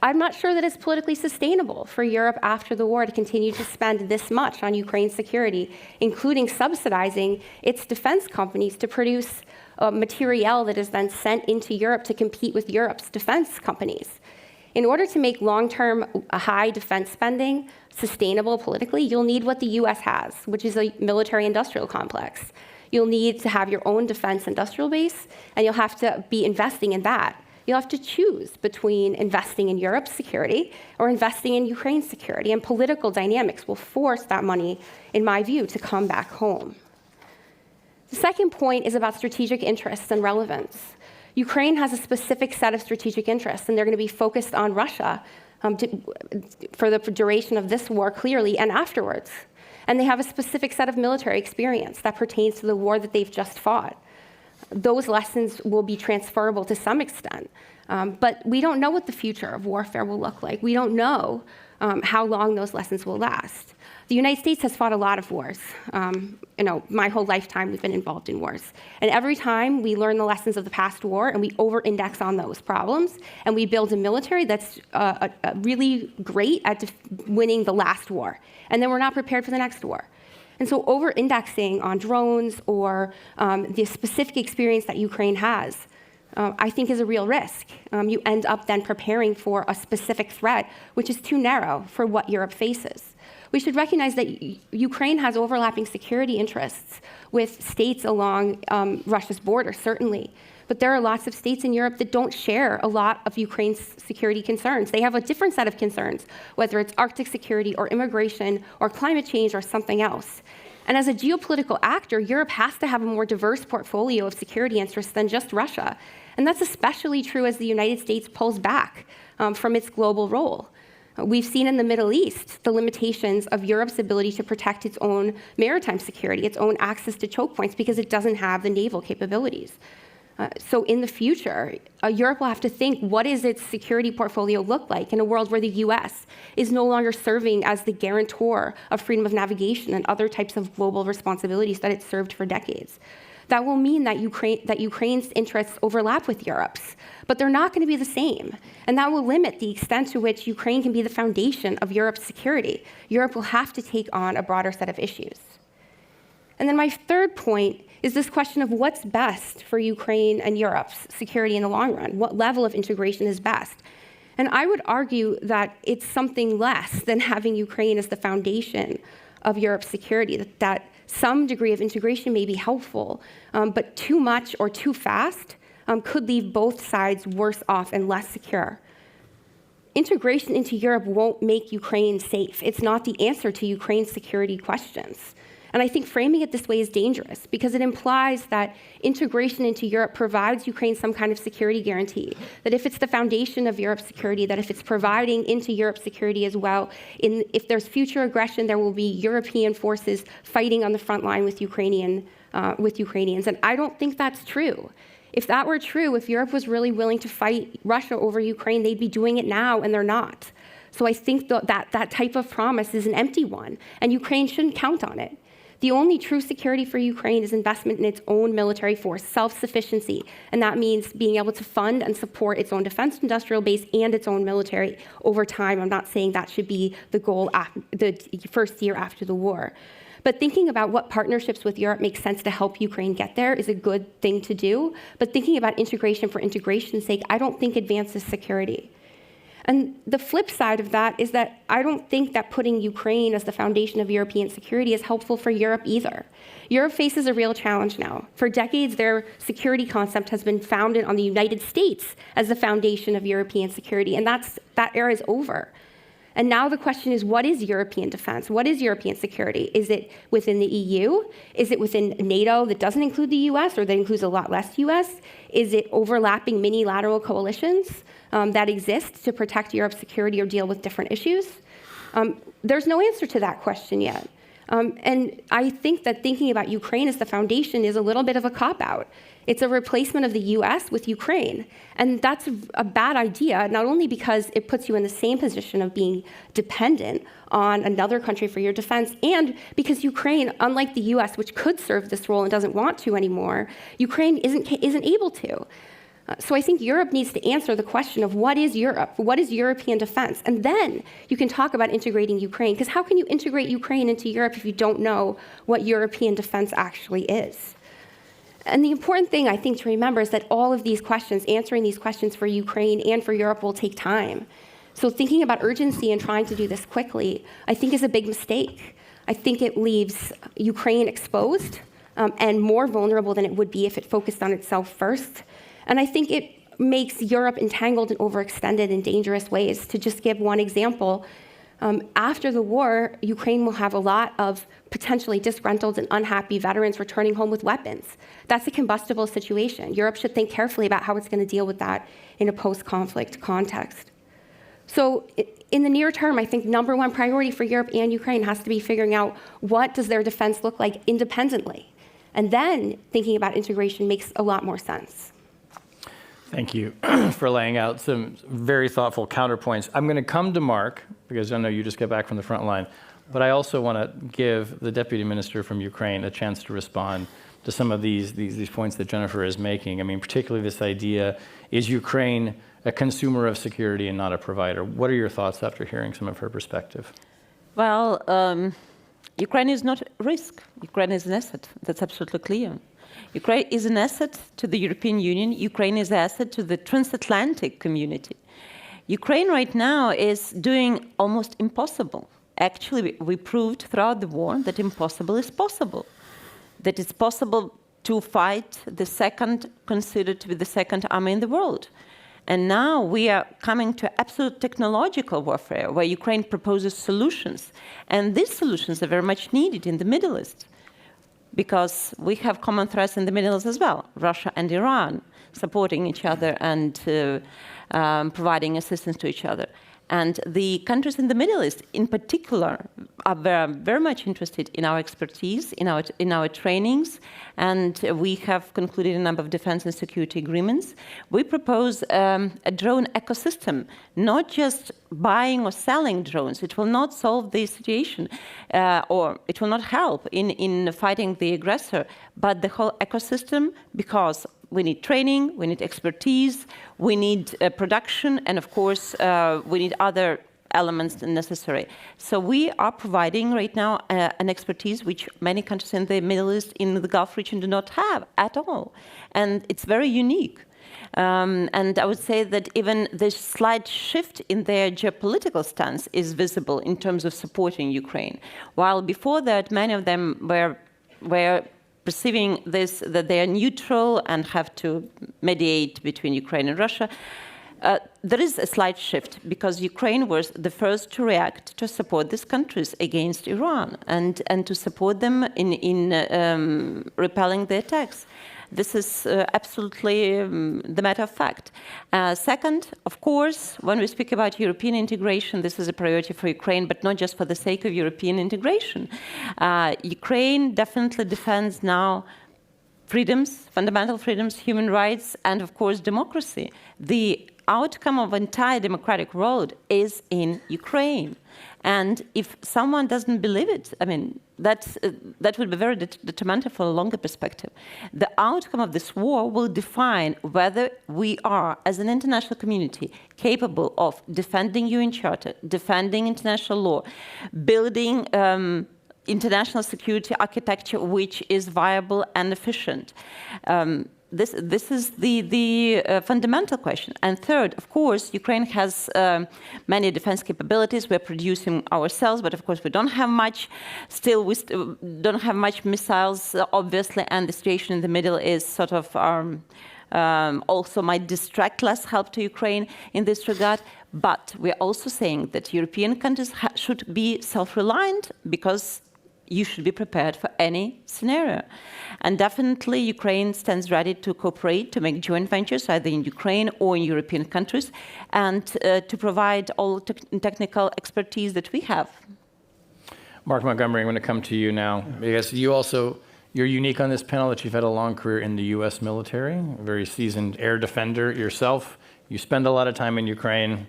I'm not sure that it's politically sustainable for Europe after the war to continue to spend this much on Ukraine's security, including subsidizing its defense companies to produce materiel that is then sent into Europe to compete with Europe's defense companies. In order to make long-term high defense spending sustainable politically, you'll need what the US has, which is a military-industrial complex. You'll need to have your own defense industrial base, and you'll have to be investing in that. You'll have to choose between investing in Europe's security or investing in Ukraine's security, and political dynamics will force that money, in my view, to come back home. The second point is about strategic interests and relevance. Ukraine has a specific set of strategic interests, and they're going to be focused on Russia for the duration of this war, clearly, and afterwards. And they have a specific set of military experience that pertains to the war that they've just fought. Those lessons will be transferable to some extent, but we don't know what the future of warfare will look like. We don't know how long those lessons will last. The United States has fought a lot of wars. My whole lifetime we've been involved in wars. And every time we learn the lessons of the past war and we over-index on those problems, and we build a military that's really great at winning the last war. And then we're not prepared for the next war. And so over-indexing on drones or the specific experience that Ukraine has, I think is a real risk. You end up then preparing for a specific threat, which is too narrow for what Europe faces. We should recognize that Ukraine has overlapping security interests with states along Russia's border, certainly. But there are lots of states in Europe that don't share a lot of Ukraine's security concerns. They have a different set of concerns, whether it's Arctic security or immigration or climate change or something else. And as a geopolitical actor, Europe has to have a more diverse portfolio of security interests than just Russia. And that's especially true as the United States pulls back from its global role. We've seen in the Middle East the limitations of Europe's ability to protect its own maritime security, its own access to choke points, because it doesn't have the naval capabilities. So in the future, Europe will have to think, what does its security portfolio look like in a world where the US is no longer serving as the guarantor of freedom of navigation and other types of global responsibilities that it served for decades? That will mean that Ukraine's interests overlap with Europe's, but they're not going to be the same. And that will limit the extent to which Ukraine can be the foundation of Europe's security. Europe will have to take on a broader set of issues. And then my third point is this question of what's best for Ukraine and Europe's security in the long run. What level of integration is best? And I would argue that it's something less than having Ukraine as the foundation of Europe's security, that some degree of integration may be helpful, but too much or too fast could leave both sides worse off and less secure. Integration into Europe won't make Ukraine safe. It's not the answer to Ukraine's security questions. And I think framing it this way is dangerous because it implies that integration into Europe provides Ukraine some kind of security guarantee, that if it's the foundation of Europe's security, that if it's providing into Europe's security as well, if there's future aggression, there will be European forces fighting on the front line with Ukrainians. And I don't think that's true. If that were true, if Europe was really willing to fight Russia over Ukraine, they'd be doing it now, and they're not. So I think that type of promise is an empty one, and Ukraine shouldn't count on it. The only true security for Ukraine is investment in its own military force, self-sufficiency, and that means being able to fund and support its own defense industrial base and its own military over time. I'm not saying that should be the goal the first year after the war. But thinking about what partnerships with Europe make sense to help Ukraine get there is a good thing to do. But thinking about integration for integration's sake, I don't think advances security. And the flip side of that is that I don't think that putting Ukraine as the foundation of European security is helpful for Europe either. Europe faces a real challenge now. For decades, their security concept has been founded on the United States as the foundation of European security, and that era is over. And now the question is, what is European defense? What is European security? Is it within the EU? Is it within NATO that doesn't include the US or that includes a lot less US? Is it overlapping mini-lateral coalitions that exist to protect Europe's security or deal with different issues? There's no answer to that question yet. And I think that thinking about Ukraine as the foundation is a little bit of a cop-out. It's a replacement of the US with Ukraine. And that's a bad idea, not only because it puts you in the same position of being dependent on another country for your defense, and because Ukraine, unlike the US, which could serve this role and doesn't want to anymore, Ukraine isn't able to. So I think Europe needs to answer the question of what is Europe? What is European defense? And then you can talk about integrating Ukraine, because how can you integrate Ukraine into Europe if you don't know what European defense actually is? And the important thing, I think, to remember is that all of these questions, answering these questions for Ukraine and for Europe will take time. So thinking about urgency and trying to do this quickly, I think is a big mistake. I think it leaves Ukraine exposed and more vulnerable than it would be if it focused on itself first. And I think it makes Europe entangled and overextended in dangerous ways. To just give one example, after the war, Ukraine will have a lot of potentially disgruntled and unhappy veterans returning home with weapons. That's a combustible situation. Europe should think carefully about how it's going to deal with that in a post-conflict context. So in the near term, I think number one priority for Europe and Ukraine has to be figuring out what does their defense look like independently. And then thinking about integration makes a lot more sense. Thank you for laying out some very thoughtful counterpoints. I'm going to come to Mark, because I know you just got back from the front line, but I also want to give the Deputy Minister from Ukraine a chance to respond to some of these points that Jennifer is making. I mean, particularly this idea, is Ukraine a consumer of security and not a provider? What are your thoughts after hearing some of her perspective? Well, Ukraine is not a risk. Ukraine is an asset. That's absolutely clear. Ukraine is an asset to the European Union. Ukraine is an asset to the transatlantic community. Ukraine right now is doing almost impossible. Actually, we proved throughout the war that impossible is possible. That it's possible to fight the second, considered to be the second army in the world. And now we are coming to absolute technological warfare, where Ukraine proposes solutions. And these solutions are very much needed in the Middle East, because we have common threats in the Middle East as well, Russia and Iran supporting each other and providing assistance to each other. And the countries in the Middle East, in particular, are very much interested in our expertise, in our trainings, and we have concluded a number of defense and security agreements. We propose a drone ecosystem, not just buying or selling drones. It will not solve the situation, or it will not help in fighting the aggressor, but the whole ecosystem, because we need training, we need expertise, we need production, and of course, we need other elements necessary. So we are providing right now an expertise which many countries in the Middle East, in the Gulf region, do not have at all. And it's very unique. And I would say that even this slight shift in their geopolitical stance is visible in terms of supporting Ukraine. While before that, many of them were perceiving this, that they are neutral and have to mediate between Ukraine and Russia. There is a slight shift, because Ukraine was the first to react to support these countries against Iran and to support them in repelling the attacks. This is absolutely the matter of fact. Second, of course, when we speak about European integration, this is a priority for Ukraine, but not just for the sake of European integration. Ukraine definitely defends now freedoms, fundamental freedoms, human rights, and of course, democracy. The outcome of entire democratic road is in Ukraine. And if someone doesn't believe it, I mean, that would be very detrimental for a longer perspective. The outcome of this war will define whether we are, as an international community, capable of defending UN Charter, defending international law, building international security architecture which is viable and efficient. This is the fundamental question. And third, of course, Ukraine has many defense capabilities. We're producing ourselves, but of course we don't have much. Still, we don't have much missiles, obviously, and the situation in the middle is sort of also might distract less help to Ukraine in this regard. But we're also saying that European countries should be self-reliant, because you should be prepared for any scenario. And definitely Ukraine stands ready to cooperate, to make joint ventures either in Ukraine or in European countries, and to provide all technical expertise that we have. Mark Montgomery, I'm going to come to you now, because you're unique on this panel that you've had a long career in the US military, a very seasoned air defender yourself. You spend a lot of time in Ukraine.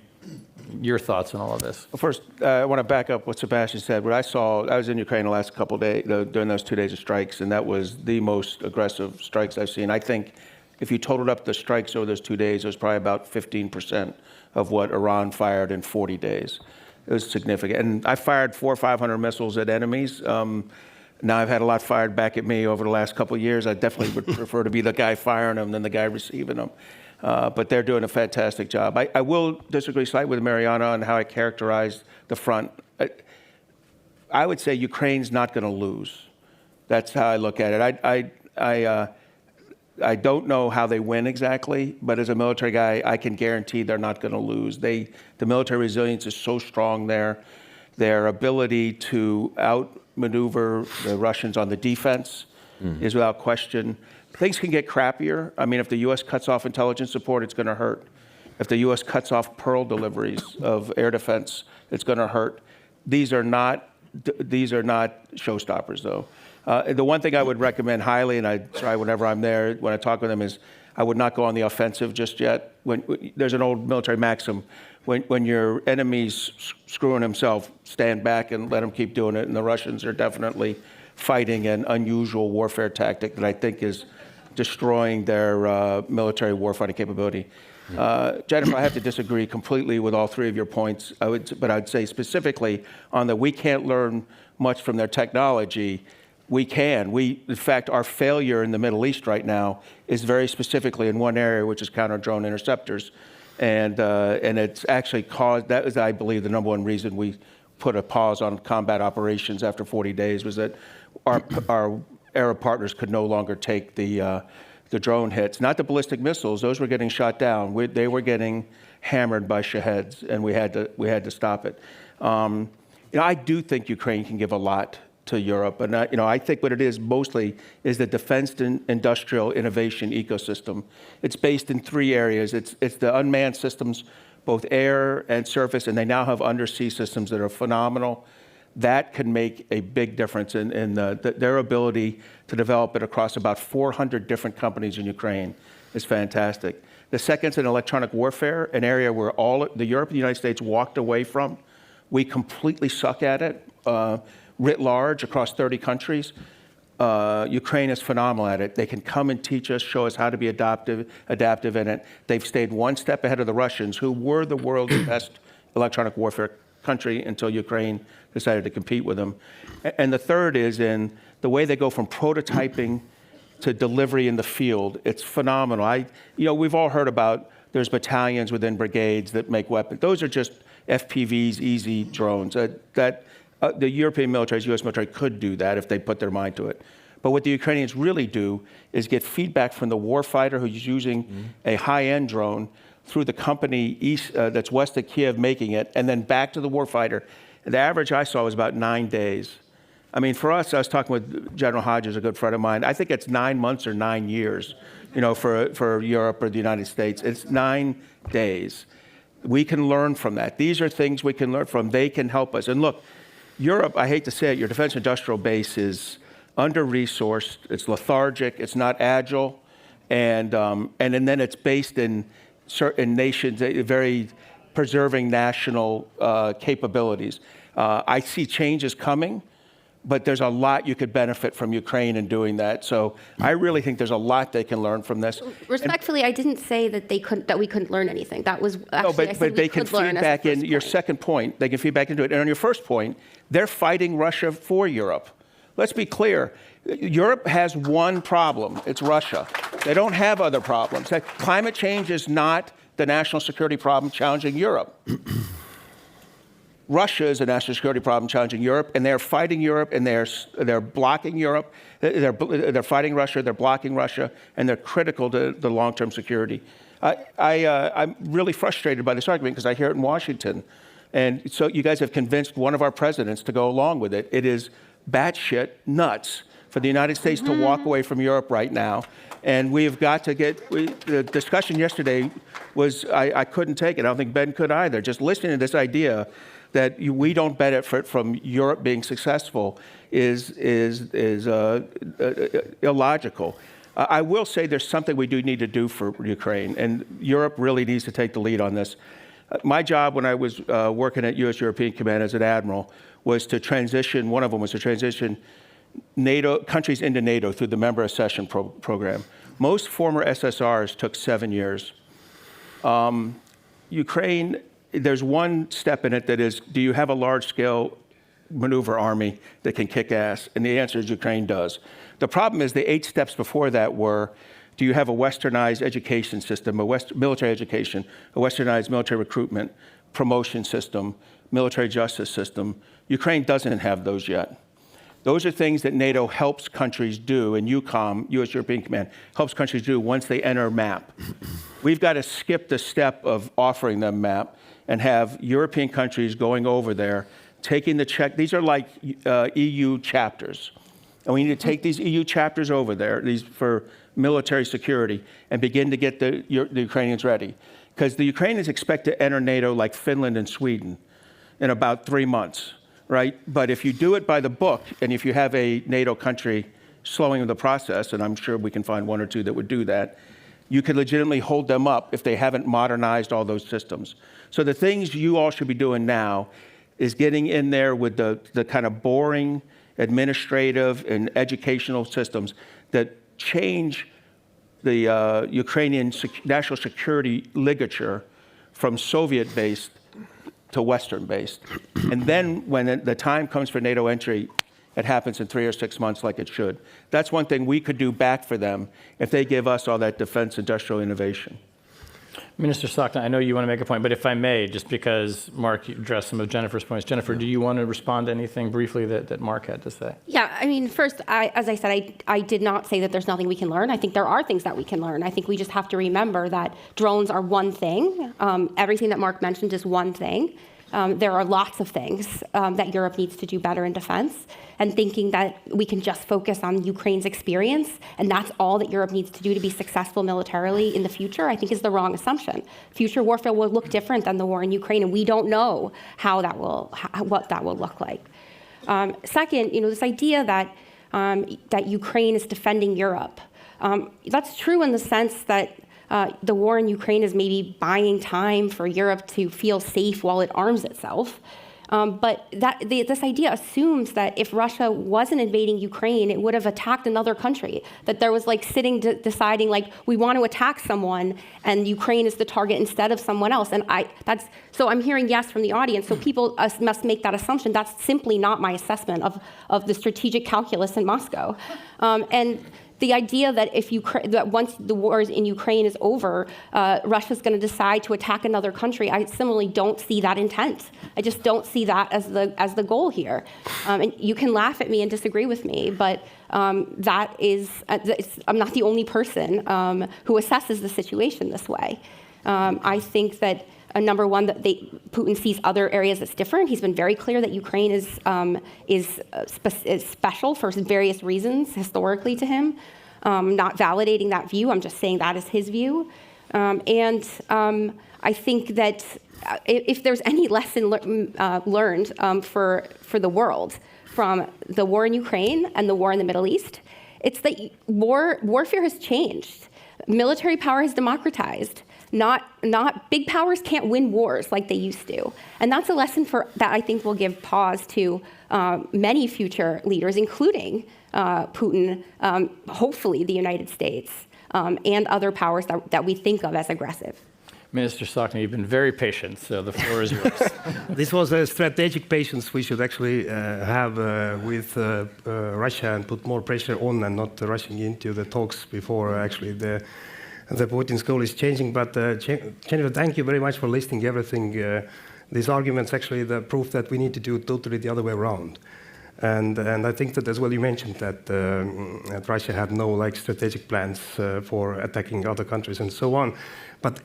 Your thoughts on all of this? Well, first, I want to back up what Sebastian said. What I was in Ukraine the last couple of days, during those 2 days of strikes, and that was the most aggressive strikes I've seen. I think if you totaled up the strikes over those 2 days, it was probably about 15% of what Iran fired in 40 days. It was significant. And I fired 400 or 500 missiles at enemies. Now I've had a lot fired back at me over the last couple of years. I definitely would prefer to be the guy firing them than the guy receiving them. But they're doing a fantastic job. I will disagree slightly with Mariana on how I characterize the front. I would say Ukraine's not going to lose. That's how I look at it. I don't know how they win exactly, but as a military guy, I can guarantee they're not going to lose. The military resilience is so strong there. Their ability to outmaneuver the Russians on the defense is without question. Things can get crappier. I mean, if the U.S. cuts off intelligence support, it's going to hurt. If the U.S. cuts off Pearl deliveries of air defense, it's going to hurt. These are not showstoppers, though. The one thing I would recommend highly, and I try whenever I'm there, when I talk with them, is I would not go on the offensive just yet. There's an old military maxim: when your enemy's screwing himself, stand back and let him keep doing it. And the Russians are definitely fighting an unusual warfare tactic that I think is destroying their military warfighting capability. Jennifer, I have to disagree completely with all three of your points. But I'd say specifically on the we can't learn much from their technology. We can. In fact, our failure in the Middle East right now is very specifically in one area, which is counter-drone interceptors. And it's actually caused, that is, I believe, the number one reason we put a pause on combat operations after 40 days was that our Arab partners could no longer take the drone hits. Not the ballistic missiles; those were getting shot down. They were getting hammered by Shaheds, and we had to stop it. I do think Ukraine can give a lot to Europe, and I think what it is mostly is the defense and industrial innovation ecosystem. It's based in three areas. It's the unmanned systems, both air and surface, and they now have undersea systems that are phenomenal. That can make a big difference in their ability to develop it across about 400 different companies in Ukraine is fantastic. The second's in electronic warfare, an area where the Europe and the United States walked away from. We completely suck at it, writ large, across 30 countries. Ukraine is phenomenal at it. They can come and teach us, show us how to be adaptive in it. They've stayed one step ahead of the Russians, who were the world's best electronic warfare country until Ukraine decided to compete with them. And the third is in the way they go from prototyping to delivery in the field. It's phenomenal. We've all heard about there's battalions within brigades that make weapons. Those are just FPVs, easy drones. The European military, U.S. military, could do that if they put their mind to it. But what the Ukrainians really do is get feedback from the warfighter who's using a high-end drone through the company that's west of Kiev making it, and then back to the warfighter. The average I saw was about 9 days. I mean, for us, I was talking with General Hodges, a good friend of mine. I think it's 9 months or 9 years, for Europe or the United States. It's 9 days. We can learn from that. These are things we can learn from. They can help us. And look, Europe, I hate to say it, your defense industrial base is under-resourced. It's lethargic. It's not agile. And then it's based in certain nations, very preserving national capabilities. I see changes coming, but there's a lot you could benefit from Ukraine in doing that. So I really think there's a lot they can learn from this. Respectfully, I didn't say that we couldn't learn anything. That was actually, I said but they can feed back in your second point. They can feed back into it. And on your first point, they're fighting Russia for Europe. Let's be clear. Europe has one problem. It's Russia. They don't have other problems. Climate change is not the national security problem challenging Europe. Russia is a national security problem challenging Europe, and they're fighting Europe, and they're blocking Europe. They're fighting Russia, they're blocking Russia, and they're critical to the long-term security. I'm really frustrated by this argument because I hear it in Washington. And so you guys have convinced one of our presidents to go along with it. It is batshit nuts for the United States to walk away from Europe right now. And we've got to the discussion yesterday was, I couldn't take it. I don't think Ben could either. Just listening to this idea that we don't benefit from Europe being successful is illogical. I will say there's something we do need to do for Ukraine, and Europe really needs to take the lead on this. My job when I was working at U.S. European Command as an admiral was to transition, one of them was to transition NATO countries into NATO through the member accession program. Most former SSRs took 7 years. Ukraine, there's one step in it that is, do you have a large-scale maneuver army that can kick ass? And the answer is Ukraine does. The problem is the 8 steps before that were, do you have a westernized education system, military education, a westernized military recruitment, promotion system, military justice system? Ukraine doesn't have those yet. Those are things that NATO helps countries do, and EUCOM, U.S. European Command, helps countries do once they enter MAP. We've got to skip the step of offering them MAP and have European countries going over there, taking the check. These are like EU chapters. And we need to take these EU chapters over there, these for military security, and begin to get the Ukrainians ready. Because the Ukrainians expect to enter NATO like Finland and Sweden in about 3 months, right? But if you do it by the book, and if you have a NATO country slowing the process, and I'm sure we can find 1 or 2 that would do that, you could legitimately hold them up if they haven't modernized all those systems. So the things you all should be doing now is getting in there with the kind of boring administrative and educational systems that change the Ukrainian national security ligature from Soviet-based to Western-based. And then when the time comes for NATO entry, it happens in 3 or 6 months like it should. That's one thing we could do back for them if they give us all that defense industrial innovation. Minister Sokna, I know you want to make a point, but if I may, just because Mark addressed some of Jennifer's points. Jennifer, do you want to respond to anything briefly that Mark had to say? Yeah, I mean, first, as I said, I did not say that there's nothing we can learn. I think there are things that we can learn. I think we just have to remember that drones are one thing. Everything that Mark mentioned is one thing. There are lots of things that Europe needs to do better in defense, and thinking that we can just focus on Ukraine's experience and that's all that Europe needs to do to be successful militarily in the future, I think is the wrong assumption. Future warfare will look different than the war in Ukraine, and we don't know what that will look like. Second, this idea that Ukraine is defending Europe, that's true in the sense that the war in Ukraine is maybe buying time for Europe to feel safe while it arms itself. But this idea assumes that if Russia wasn't invading Ukraine, it would have attacked another country. That there was sitting deciding we want to attack someone, and Ukraine is the target instead of someone else. And so I'm hearing yes from the audience. So people must make that assumption. That's simply not my assessment of the strategic calculus in Moscow. And the idea that that once the war in Ukraine is over, Russia's going to decide to attack another country, I similarly don't see that intent. I just don't see that as the goal here. And you can laugh at me and disagree with me, but that is, I'm not the only person who assesses the situation this way. I think that number one, that Putin sees other areas that's different. He's been very clear that Ukraine is special for various reasons historically to him. Not validating that view. I'm just saying that is his view. And I think that if there's any lesson learned for the world from the war in Ukraine and the war in the Middle East, it's that warfare has changed. Military power has democratized. Not big powers can't win wars like they used to. And that's a lesson that I think will give pause to many future leaders, including Putin, hopefully the United States, and other powers that we think of as aggressive. Minister Sokna, you've been very patient, so the floor is yours. This was a strategic patience we should actually have with Russia and put more pressure on and not rushing into the talks before actually the Putin's goal is changing. But Jennifer, thank you very much for listing everything These arguments actually the proof that we need to do totally the other way around. And I think that as well you mentioned that Russia had no like strategic plans for attacking other countries and so on. But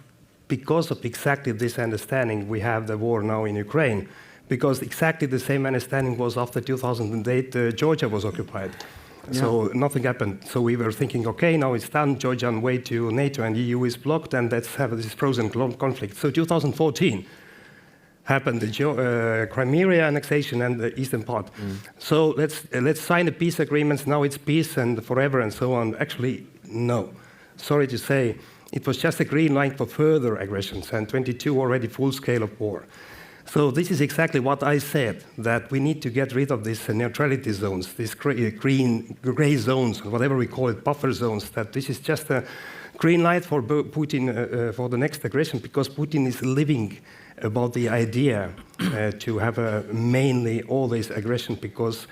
because of exactly this understanding, we have the war now in Ukraine. Because exactly the same understanding was after 2008, Georgia was occupied. Yeah. So nothing happened. So we were thinking, okay, now it's done, Georgia on way to NATO and EU is blocked, and let's have this frozen conflict. So 2014 happened, the Crimea annexation and the eastern part. So let's sign the peace agreements, now it's peace and forever and so on. Actually, no. Sorry to say, it was just a green light for further aggressions, and 22 already full scale of war. So this is exactly what I said, that we need to get rid of these neutrality zones, these gray zones, whatever we call it, buffer zones, that this is just a green light for Putin for the next aggression, because Putin is living about the idea to have mainly all this aggression, because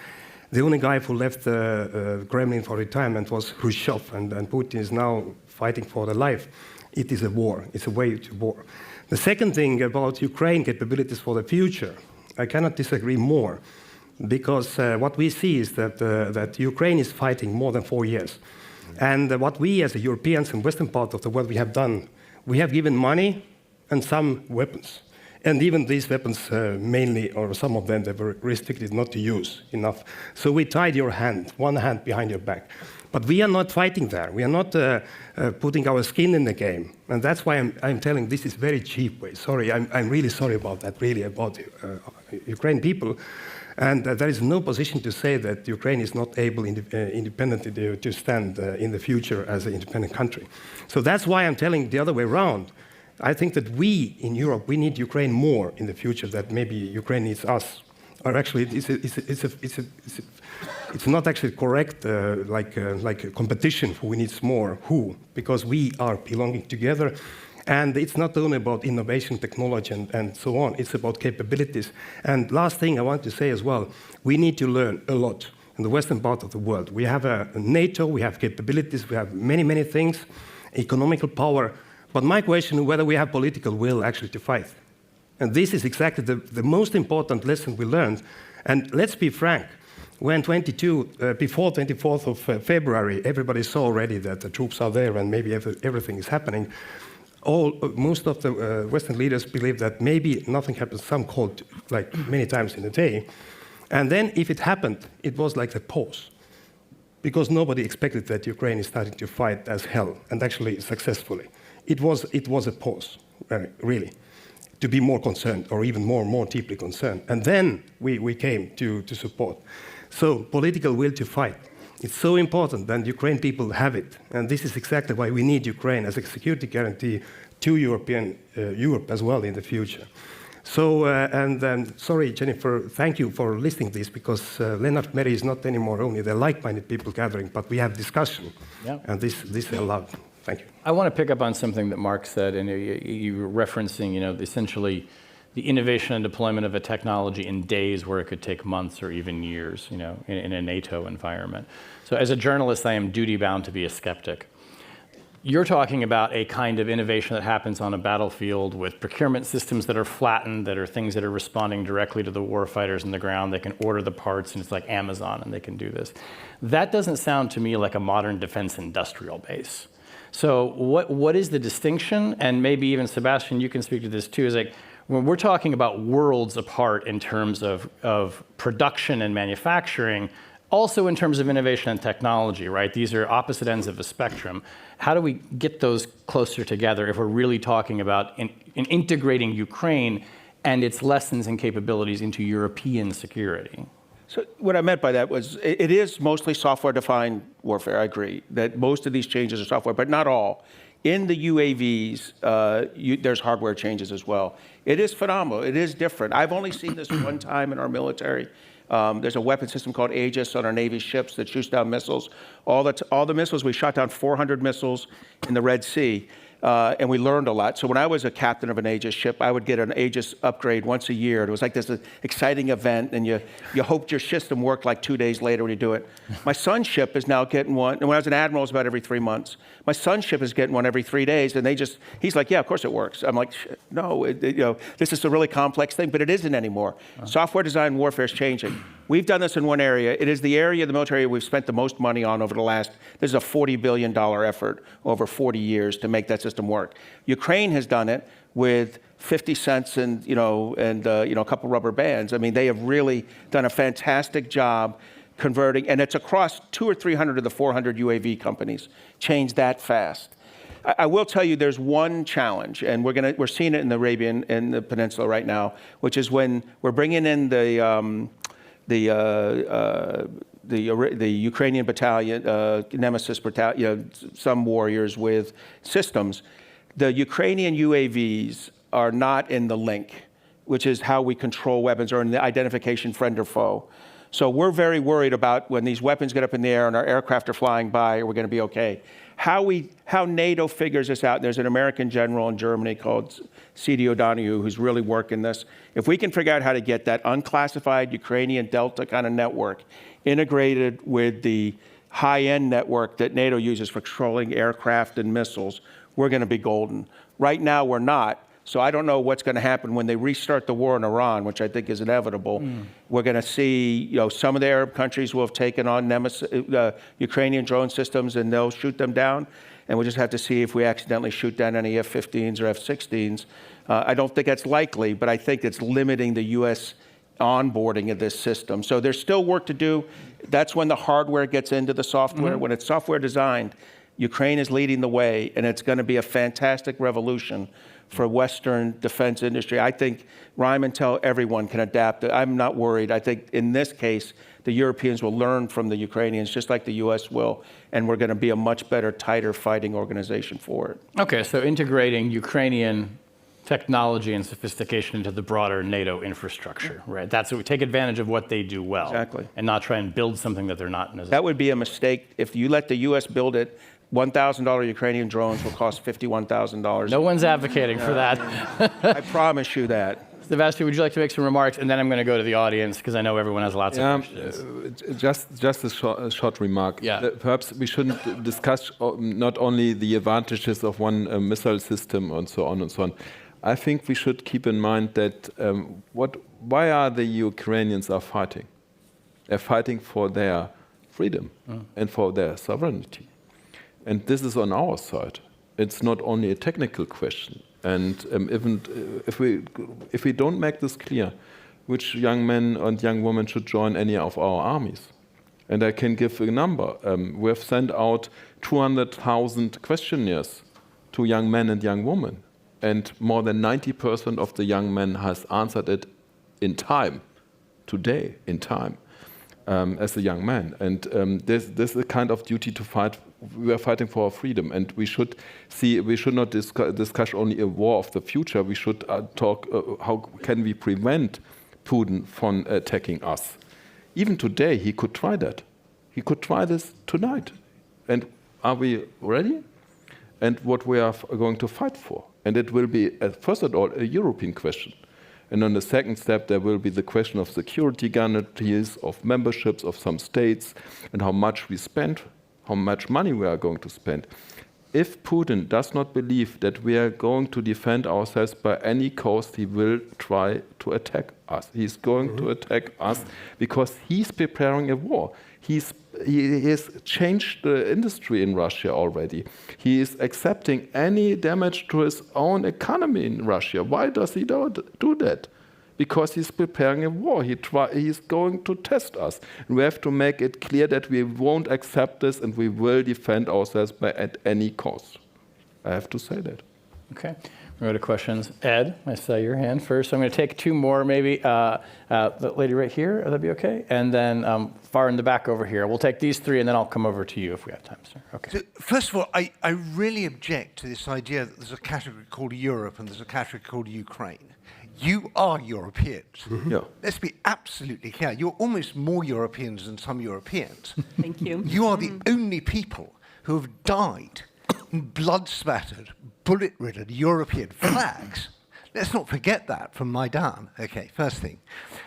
the only guy who left the Kremlin for retirement was Khrushchev, and Putin is now fighting for their life. It is a war. It's a way to war. The second thing about Ukraine capabilities for the future, I cannot disagree more, because what we see is that Ukraine is fighting more than 4 years. And what we as Europeans and Western part of the world, we have done, we have given money and some weapons. And even these weapons, mainly, or some of them, they were restricted not to use enough. So we tied your hand, one hand behind your back. But we are not fighting there. We are not putting our skin in the game. And that's why I'm telling this is very cheap way. Sorry, I'm really sorry about that, really, about Ukraine people. And there is no position to say that Ukraine is not able independently to stand in the future as an independent country. So that's why I'm telling the other way around. I think that we in Europe, we need Ukraine more in the future, that maybe Ukraine needs us. Or actually, it's not actually correct, like a competition who needs more, who, because we are belonging together. And it's not only about innovation, technology, and so on. It's about capabilities. And last thing I want to say as well, we need to learn a lot in the western part of the world. We have a NATO, we have capabilities, we have many, many things, economical power. But my question is whether we have political will actually to fight. And this is exactly the most important lesson we learned. And let's be frank, when before 24th of February, everybody saw already that the troops are there and maybe everything is happening. Most of the Western leaders believe that maybe nothing happens, some called like many times in a day. And then if it happened, it was like a pause. Because nobody expected that Ukraine is starting to fight as hell, and actually successfully. It was a pause, really, to be more concerned, or even more deeply concerned. And then we came to support. So political will to fight. It's so important that Ukraine people have it. And this is exactly why we need Ukraine as a security guarantee to Europe as well in the future. So, sorry, Jennifer, thank you for listening to this, because Lennart Meri is not anymore only the like-minded people gathering, but we have discussion. Yeah. And this I love. Thank you. I want to pick up on something that Mark said, and you were referencing, essentially the innovation and deployment of a technology in days where it could take months or even years, in a NATO environment. So as a journalist, I am duty-bound to be a skeptic. You're talking about a kind of innovation that happens on a battlefield with procurement systems that are flattened, that are things that are responding directly to the warfighters on the ground. They can order the parts, and it's like Amazon, and they can do this. That doesn't sound to me like a modern defense industrial base. So what is the distinction? And maybe even Sebastian, you can speak to this too, is like, when we're talking about worlds apart in terms of production and manufacturing, also in terms of innovation and technology, right? These are opposite ends of a spectrum. How do we get those closer together if we're really talking about integrating Ukraine and its lessons and capabilities into European security? So what I meant by that was it is mostly software-defined warfare. I agree that most of these changes are software, but not all. In the UAVs, there's hardware changes as well. It is phenomenal. It is different. I've only seen this one time in our military. There's a weapon system called Aegis on our Navy ships that shoots down missiles. All the missiles, we shot down 400 missiles in the Red Sea. and we learned a lot. So when I was a captain of an Aegis ship, I would get an Aegis upgrade once a year. It was like this exciting event, and you hoped your system worked like 2 days later when you do it. My son's ship is now getting one, and when I was an admiral, it was about every 3 months. My son's ship is getting one every 3 days, and he's like, yeah, of course it works. I'm like, no, this is a really complex thing, but it isn't anymore. Software design warfare is changing. We've done this in one area. It is the area of the military we've spent the most money on over the last, this is a $40 billion effort over 40 years to make that system work. Ukraine has done it with 50 cents and a couple rubber bands. I mean, they have really done a fantastic job converting, and it's across 200 or 300 of the 400 UAV companies. Changed that fast. I will tell you, there's one challenge, and we're seeing it in the Peninsula right now, which is when we're bringing in the Ukrainian battalion, Nemesis battalion, some warriors with systems. The Ukrainian UAVs are not in the link, which is how we control weapons, or in the identification friend or foe. So we're very worried about when these weapons get up in the air and our aircraft are flying by, are we going to be okay? How NATO figures this out, there's an American general in Germany called C.D. O'Donoghue who's really working this. If we can figure out how to get that unclassified Ukrainian Delta kind of network integrated with the high-end network that NATO uses for controlling aircraft and missiles, we're going to be golden. Right now, we're not. So I don't know what's going to happen when they restart the war in Iran, which I think is inevitable. We're going to see, some of the Arab countries will have taken on Ukrainian drone systems, and they'll shoot them down. And we'll just have to see if we accidentally shoot down any F-15s or F-16s. I don't think that's likely, but I think it's limiting the U.S. onboarding of this system. So there's still work to do. That's when the hardware gets into the software. When it's software designed, Ukraine is leading the way, and it's going to be a fantastic revolution for Western defense industry. I think Rheinmetall, everyone can adapt. I'm not worried. I think in this case, the Europeans will learn from the Ukrainians, just like the U.S. will, and we're going to be a much better, tighter fighting organization for it. Okay, so integrating Ukrainian technology and sophistication into the broader NATO infrastructure, right? That's what we take advantage of what they do well. Exactly. And not try and build something that they're not necessarily. That would be a mistake. If you let the U.S. build it, $1,000 Ukrainian drones will cost $51,000. No one's advocating for that. I promise you that. Sebastian, would you like to make some remarks? And then I'm going to go to the audience because I know everyone has lots of questions. Just a short remark. Yeah. Perhaps we shouldn't discuss not only the advantages of one missile system and so on and so on. I think we should keep in mind that why are the Ukrainians are fighting? They're fighting for their freedom and for their sovereignty. And this is on our side. It's not only a technical question. And even if we don't make this clear, which young men and young women should join any of our armies? And I can give a number. We have sent out 200,000 questionnaires to young men and young women. And more than 90% of the young men has answered it in time, today, in time, as a young man. And there's a kind of duty to fight. We are fighting for our freedom, and we should not discuss only a war of the future. We should talk how can we prevent Putin from attacking us. Even today, he could try that. He could try this tonight. And are we ready? And what we are going to fight for? And it will be, first of all, a European question. And on the second step, there will be the question of security guarantees, of memberships of some states, and how much we spend, how much money we are going to spend. If Putin does not believe that we are going to defend ourselves by any cost, he will try to attack us. He's going to attack us because he's preparing a war. He has changed the industry in Russia already. He is accepting any damage to his own economy in Russia. Why does he do that? Because he's preparing a war. He's going to test us. And we have to make it clear that we won't accept this and we will defend ourselves at any cost. I have to say that. Okay. We'll go to questions. Ed, I saw your hand first. So I'm going to take two more, maybe. The lady right here, that'd be okay? And then far in the back over here. We'll take these three, and then I'll come over to you if we have time, sir. Okay. So, first of all, I really object to this idea that there's a category called Europe and there's a category called Ukraine. You are Europeans. Yeah. Let's be absolutely clear. You're almost more Europeans than some Europeans. Thank you. You are the only people who have died blood-spattered, bullet-ridden European flags. Let's not forget that from Maidan, okay, first thing.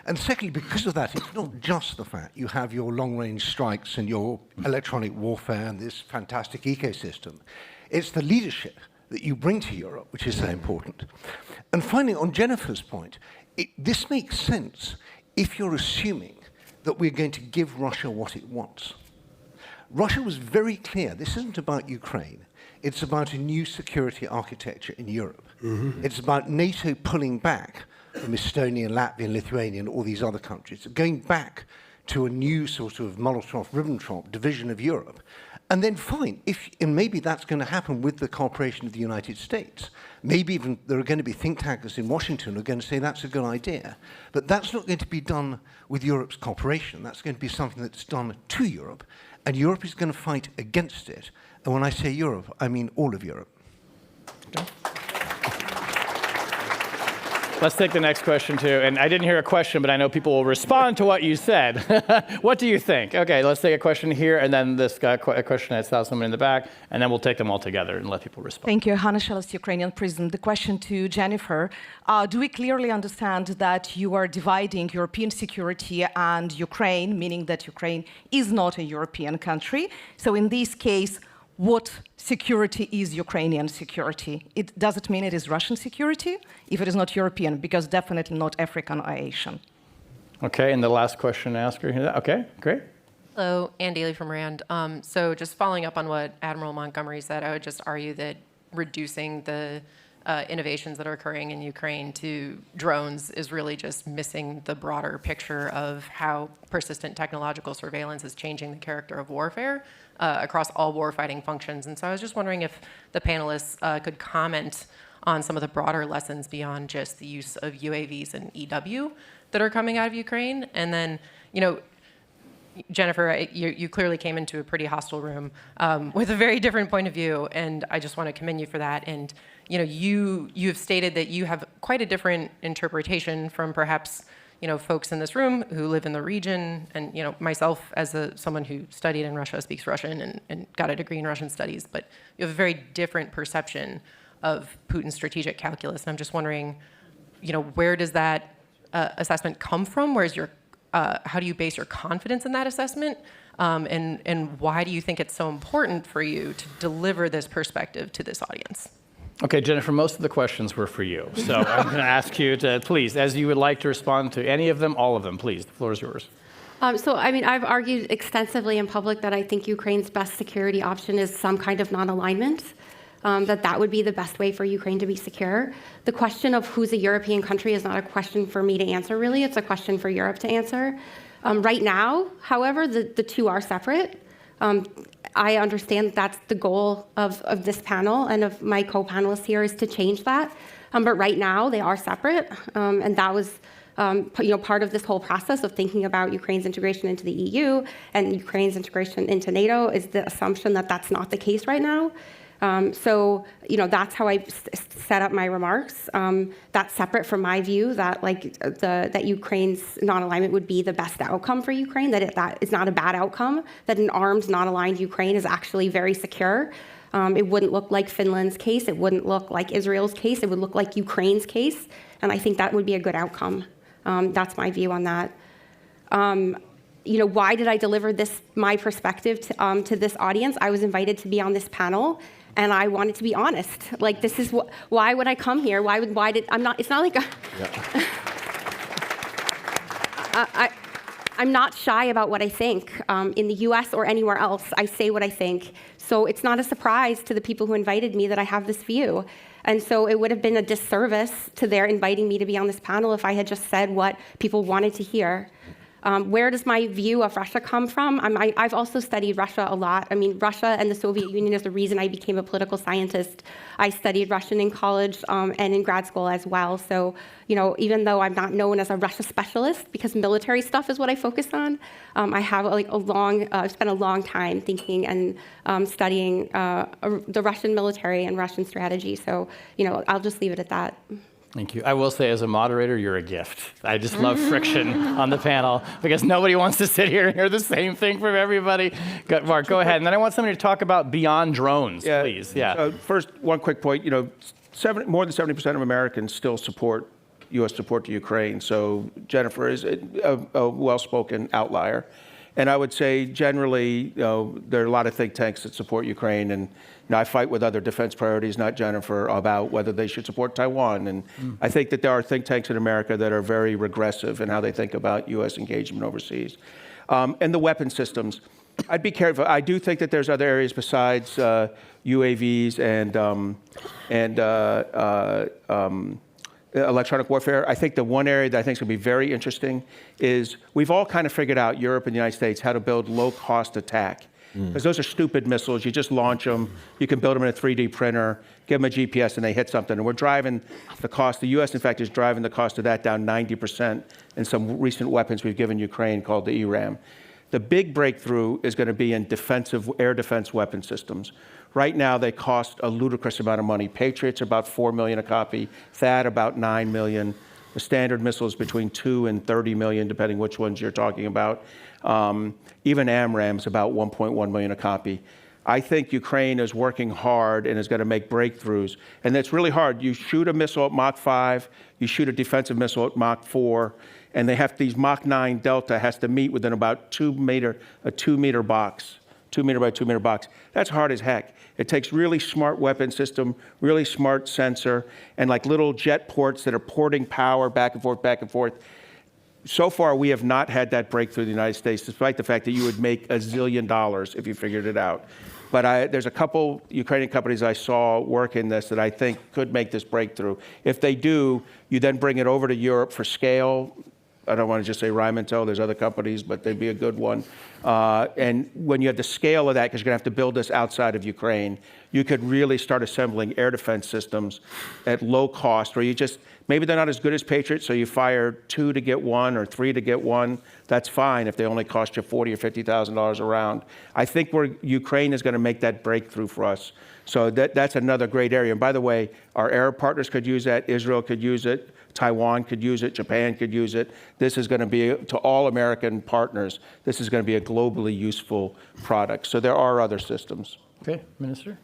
And secondly, because of that, it's not just the fact you have your long-range strikes and your electronic warfare and this fantastic ecosystem. It's the leadership that you bring to Europe, which is so important. And finally, on Jennifer's point, this makes sense if you're assuming that we're going to give Russia what it wants. Russia was very clear, this isn't about Ukraine. It's about a new security architecture in Europe. It's about NATO pulling back from Estonia, Latvia, Lithuania, and all these other countries, going back to a new sort of Molotov-Ribbentrop division of Europe. And then fine, and maybe that's going to happen with the cooperation of the United States. Maybe even there are going to be think tankers in Washington who are going to say that's a good idea. But that's not going to be done with Europe's cooperation. That's going to be something that's done to Europe. And Europe is going to fight against it. And when I say Europe, I mean all of Europe. Okay. Let's take the next question, too. And I didn't hear a question, but I know people will respond to what you said. What do you think? OK, let's take a question here, and then this question I saw someone in the back, and then we'll take them all together and let people respond. Thank you. Hannah Shellis, Ukrainian Prison. The question to Jennifer. Do we clearly understand that you are dividing European security and Ukraine, meaning that Ukraine is not a European country? So in this case, what security is Ukrainian security? Does it mean it is Russian security if it is not European? Because definitely not African or Asian. OK, and the last question asker here. OK, great. Hello, Ann Daly from RAND. So just following up on what Admiral Montgomery said, I would just argue that reducing the innovations that are occurring in Ukraine to drones is really just missing the broader picture of how persistent technological surveillance is changing the character of warfare across all warfighting functions. And so I was just wondering if the panelists could comment on some of the broader lessons beyond just the use of UAVs and EW that are coming out of Ukraine. And then, you know, Jennifer, you clearly came into a pretty hostile room with a very different point of view, and I just want to commend you for that. And you know, you've stated that you have quite a different interpretation from perhaps folks in this room who live in the region, and myself as someone who studied in Russia, speaks Russian, and got a degree in Russian studies. But you have a very different perception of Putin's strategic calculus, and I'm just wondering, where does that assessment come from? Where's your how do you base your confidence in that assessment? And why do you think it's so important for you to deliver this perspective to this audience? Okay, Jennifer, most of the questions were for you. So I'm going to ask you to, please, as you would like to respond to any of them, all of them, please. The floor is yours. So, I mean, I've argued extensively in public that I think Ukraine's best security option is some kind of non-alignment, that would be the best way for Ukraine to be secure. The question of who's a European country is not a question for me to answer, really. It's a question for Europe to answer. Right now, however, the two are separate. I understand that's the goal of this panel and of my co-panelists here is to change that. But right now, they are separate. And that was part of this whole process of thinking about Ukraine's integration into the EU and Ukraine's integration into NATO is the assumption that that's not the case right now. So that's how I set up my remarks. That's separate from my view that that Ukraine's non-alignment would be the best outcome for Ukraine. That is not a bad outcome. That an armed, non-aligned Ukraine is actually very secure. It wouldn't look like Finland's case. It wouldn't look like Israel's case. It would look like Ukraine's case, and I think that would be a good outcome. That's my view on that. Why did I deliver my perspective to this audience? I was invited to be on this panel. And I wanted to be honest. This is why would I come here? It's not like I'm not shy about what I think. In the US or anywhere else, I say what I think. So it's not a surprise to the people who invited me that I have this view. And so it would have been a disservice to their inviting me to be on this panel if I had just said what people wanted to hear. Where does my view of Russia come from? I've also studied Russia a lot. I mean, Russia and the Soviet Union is the reason I became a political scientist. I studied Russian in college and in grad school as well. So, even though I'm not known as a Russia specialist, because military stuff is what I focus on, I have I've spent a long time thinking and studying the Russian military and Russian strategy. So, I'll just leave it at that. Thank you. I will say, as a moderator, you're a gift. I just love friction on the panel because nobody wants to sit here and hear the same thing from everybody. Mark, go ahead. And then I want somebody to talk about beyond drones, please. Yeah. First, one quick point. More than 70% of Americans still support U.S. support to Ukraine. So Jennifer is a well-spoken outlier. And I would say generally, there are a lot of think tanks that support Ukraine. And I fight with other defense priorities, not Jennifer, about whether they should support Taiwan. And I think that there are think tanks in America that are very regressive in how they think about U.S. engagement overseas. And the weapon systems. I'd be careful. I do think that there's other areas besides UAVs and electronic warfare. I think the one area that I think is going to be very interesting is we've all kind of figured out, Europe and the United States, how to build low-cost attack. Because those are stupid missiles. You just launch them. You can build them in a 3D printer, give them a GPS, and they hit something. And we're driving the cost. The U.S., in fact, is driving the cost of that down 90% in some recent weapons we've given Ukraine called the ERAM. The big breakthrough is going to be in defensive air defense weapon systems. Right now, they cost a ludicrous amount of money. Patriots are about $4 million a copy. THAAD about $9 million. The Standard missile is between $2 and $30 million, depending which ones you're talking about. Even AMRAAM is about $1.1 million a copy. I think Ukraine is working hard and is going to make breakthroughs. And it's really hard. You shoot a missile at Mach 5, you shoot a defensive missile at Mach 4, and they have these Mach 9 delta has to meet within about a 2 meter box, 2 meter by 2 meter box. That's hard as heck. It takes really smart weapon system, really smart sensor, and like little jet ports that are porting power back and forth, back and forth. So far, we have not had that breakthrough in the United States, despite the fact that you would make $1 zillion if you figured it out. But there's a couple Ukrainian companies I saw work in this that I think could make this breakthrough. If they do, you then bring it over to Europe for scale. I don't want to just say Rheinmetall, there's other companies, but they'd be a good one. And when you have the scale of that, because you're going to have to build this outside of Ukraine, you could really start assembling air defense systems at low cost, where you just, maybe they're not as good as Patriot, so you fire 2 to get 1 or 3 to get 1. That's fine if they only cost you $40,000 or $50,000 a round. I think Ukraine is going to make that breakthrough for us. So that's another great area. And by the way, our Arab partners could use that. Israel could use it. Taiwan could use it. Japan could use it. This is going to be, to all American partners, this is going to be a globally useful product. So there are other systems. Okay, Minister.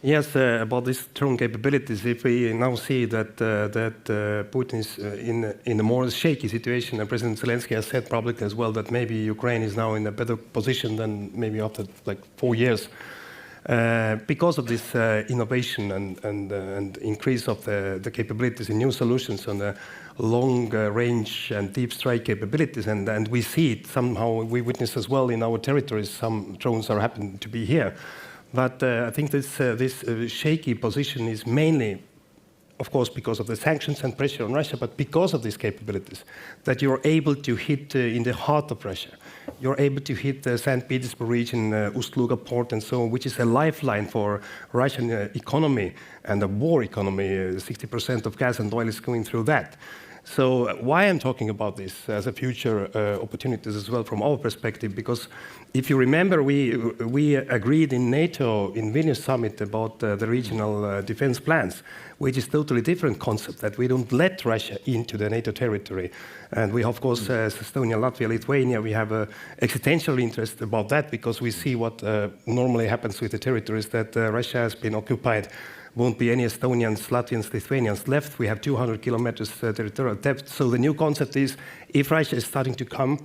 Yes, about these drone capabilities, if we now see that Putin is in a more shaky situation, and President Zelensky has said publicly as well that maybe Ukraine is now in a better position than maybe after like 4 years, because of this innovation and increase of the capabilities and new solutions on the long range and deep strike capabilities, and we see it somehow, we witness as well in our territories, some drones are happening to be here. But I think this shaky position is mainly, of course, because of the sanctions and pressure on Russia, but because of these capabilities, that you're able to hit in the heart of Russia. You're able to hit the St. Petersburg region, Ust-Luga port and so on, which is a lifeline for Russian economy and the war economy. 60% of gas and oil is going through that. So why I'm talking about this as a future opportunities as well from our perspective, because if you remember, we agreed in NATO, in Vilnius summit, about the regional defense plans, which is totally different concept, that we don't let Russia into the NATO territory. And we, of course, as Estonia, Latvia, Lithuania, we have an existential interest about that, because we see what normally happens with the territories that Russia has been occupied. Won't be any Estonians, Latvians, Lithuanians left. We have 200 kilometers territorial depth. So the new concept is, if Russia is starting to come,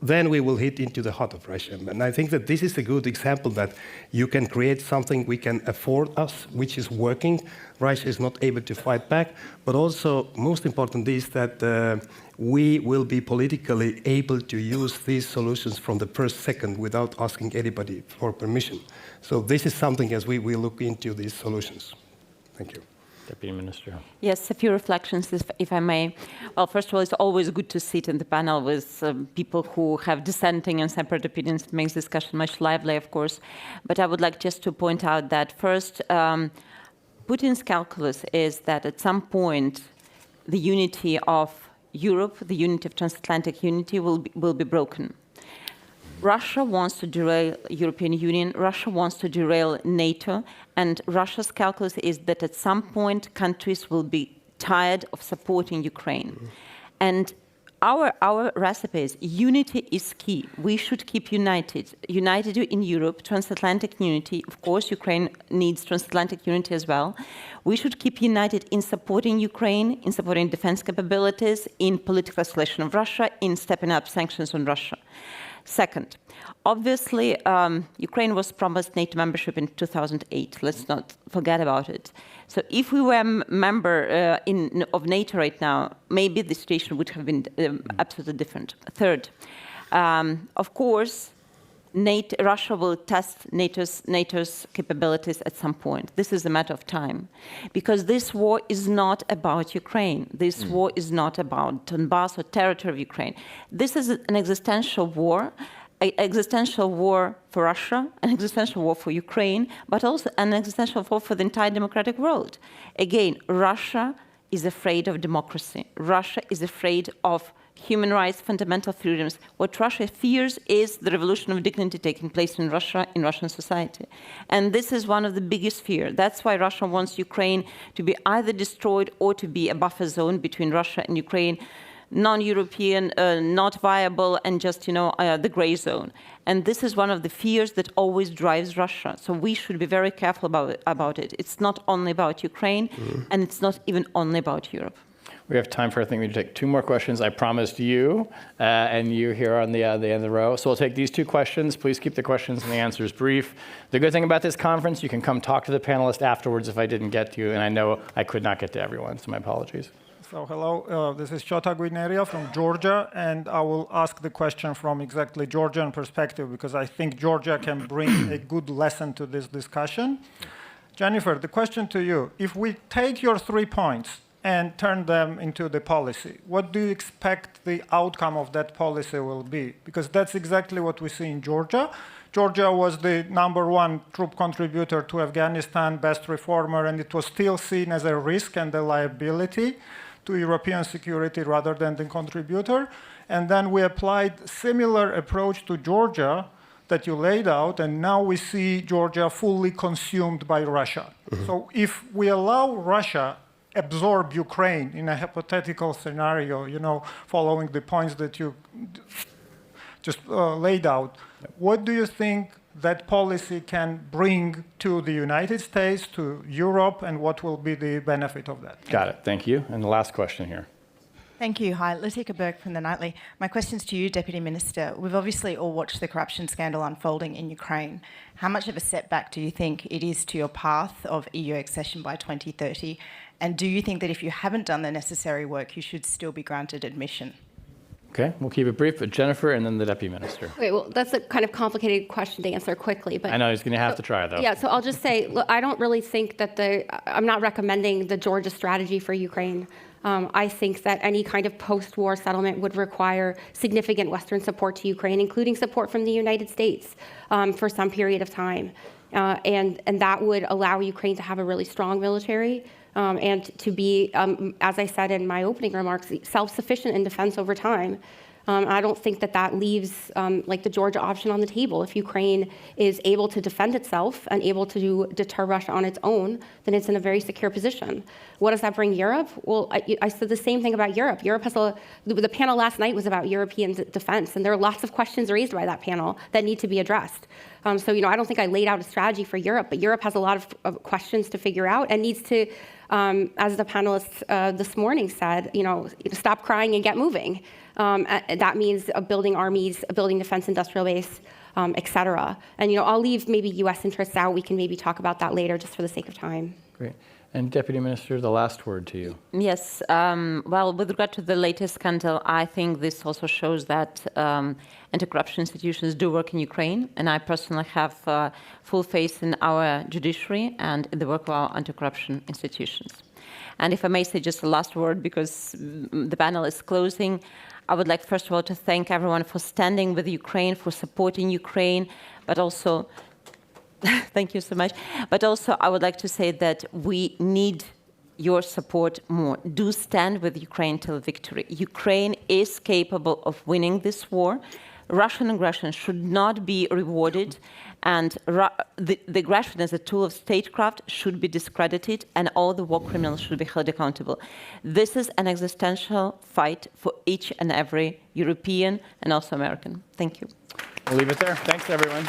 then we will hit into the heart of Russia. And I think that this is a good example that you can create something we can afford us, which is working. Russia is not able to fight back. But also, most important is that we will be politically able to use these solutions from the first second without asking anybody for permission. So this is something as we look into these solutions. Thank you. Deputy Minister. Yes, a few reflections, if I may. Well, first of all, it's always good to sit in the panel with people who have dissenting and separate opinions. It makes discussion much lively, of course. But I would like just to point out that first, Putin's calculus is that at some point, the unity of Europe, the unity of transatlantic unity will be broken. Russia wants to derail European Union, Russia wants to derail NATO, and Russia's calculus is that at some point countries will be tired of supporting Ukraine. And our recipe is unity is key. We should keep united in Europe, transatlantic unity. Of course, Ukraine needs transatlantic unity as well. We should keep united in supporting Ukraine, in supporting defense capabilities, in political isolation of Russia, in stepping up sanctions on Russia. Second, obviously, Ukraine was promised NATO membership in 2008. Let's not forget about it. So if we were a member of NATO right now, maybe the situation would have been absolutely different. Third, of course, Russia will test NATO's capabilities at some point. This is a matter of time. Because this war is not about Ukraine. This war is not about Donbass or territory of Ukraine. This is an existential war. An existential war for Russia, an existential war for Ukraine, but also an existential war for the entire democratic world. Again, Russia is afraid of democracy. Russia is afraid of human rights, fundamental freedoms. What Russia fears is the revolution of dignity taking place in Russia, in Russian society. And this is one of the biggest fears. That's why Russia wants Ukraine to be either destroyed or to be a buffer zone between Russia and Ukraine, non-European, not viable, and just, the gray zone. And this is one of the fears that always drives Russia. So we should be very careful about it. It's not only about Ukraine, and it's not even only about Europe. We have time for, I think, we take 2 more questions. I promised you and you here on the end of the row. So we'll take these 2 questions. Please keep the questions and the answers brief. The good thing about this conference, you can come talk to the panelists afterwards if I didn't get to you, and I know I could not get to everyone, so my apologies. So hello, this is Chota Guineria from Georgia, and I will ask the question from exactly Georgian perspective because I think Georgia can bring a good lesson to this discussion. Jennifer, the question to you, if we take your 3 points and turn them into the policy, what do you expect the outcome of that policy will be? Because that's exactly what we see in Georgia. Georgia was the #1 troop contributor to Afghanistan, best reformer, and it was still seen as a risk and a liability to European security rather than the contributor. And then we applied similar approach to Georgia that you laid out, and now we see Georgia fully consumed by Russia. So if we allow Russia absorb Ukraine in a hypothetical scenario, following the points that you just laid out, what do you think that policy can bring to the United States, to Europe, and what will be the benefit of that? Got it. Thank you. And the last question here. Thank you. Hi, Latika Burke from The Nightly. My question's to you, Deputy Minister. We've obviously all watched the corruption scandal unfolding in Ukraine. How much of a setback do you think it is to your path of EU accession by 2030? And do you think that if you haven't done the necessary work, you should still be granted admission? Okay, we'll keep it brief, but Jennifer and then the Deputy Minister. Okay, well, that's a kind of complicated question to answer quickly. But I know he's going to have to try, though. Yeah, so I'll just say, look, I don't really think that I'm not recommending the Georgia strategy for Ukraine. I think that any kind of post-war settlement would require significant Western support to Ukraine, including support from the United States for some period of time. And that would allow Ukraine to have a really strong military and to be, as I said in my opening remarks, self-sufficient in defense over time. I don't think that leaves the Georgia option on the table. If Ukraine is able to defend itself and able to deter Russia on its own, then it's in a very secure position. What does that bring Europe? Well, I said the same thing about Europe. Europe has the panel last night was about European defense, and there are lots of questions raised by that panel that need to be addressed. So, I don't think I laid out a strategy for Europe, but Europe has a lot of questions to figure out and needs to, as the panelists this morning said, stop crying and get moving. That means building armies, building defense industrial base, et cetera. And, I'll leave maybe U.S. interests out. We can maybe talk about that later just for the sake of time. Great. And Deputy Minister, the last word to you. Yes. Well, with regard to the latest scandal, I think this also shows that anti-corruption institutions do work in Ukraine, and I personally have full faith in our judiciary and in the work of our anti-corruption institutions. And if I may say just a last word, because the panel is closing, I would like, first of all, to thank everyone for standing with Ukraine, for supporting Ukraine, but also thank you so much. But also, I would like to say that we need your support more. Do stand with Ukraine till victory. Ukraine is capable of winning this war. Russian aggression should not be rewarded, and the aggression as a tool of statecraft should be discredited, and all the war criminals should be held accountable. This is an existential fight for each and every European and also American. Thank you. We'll leave it there. Thanks, everyone.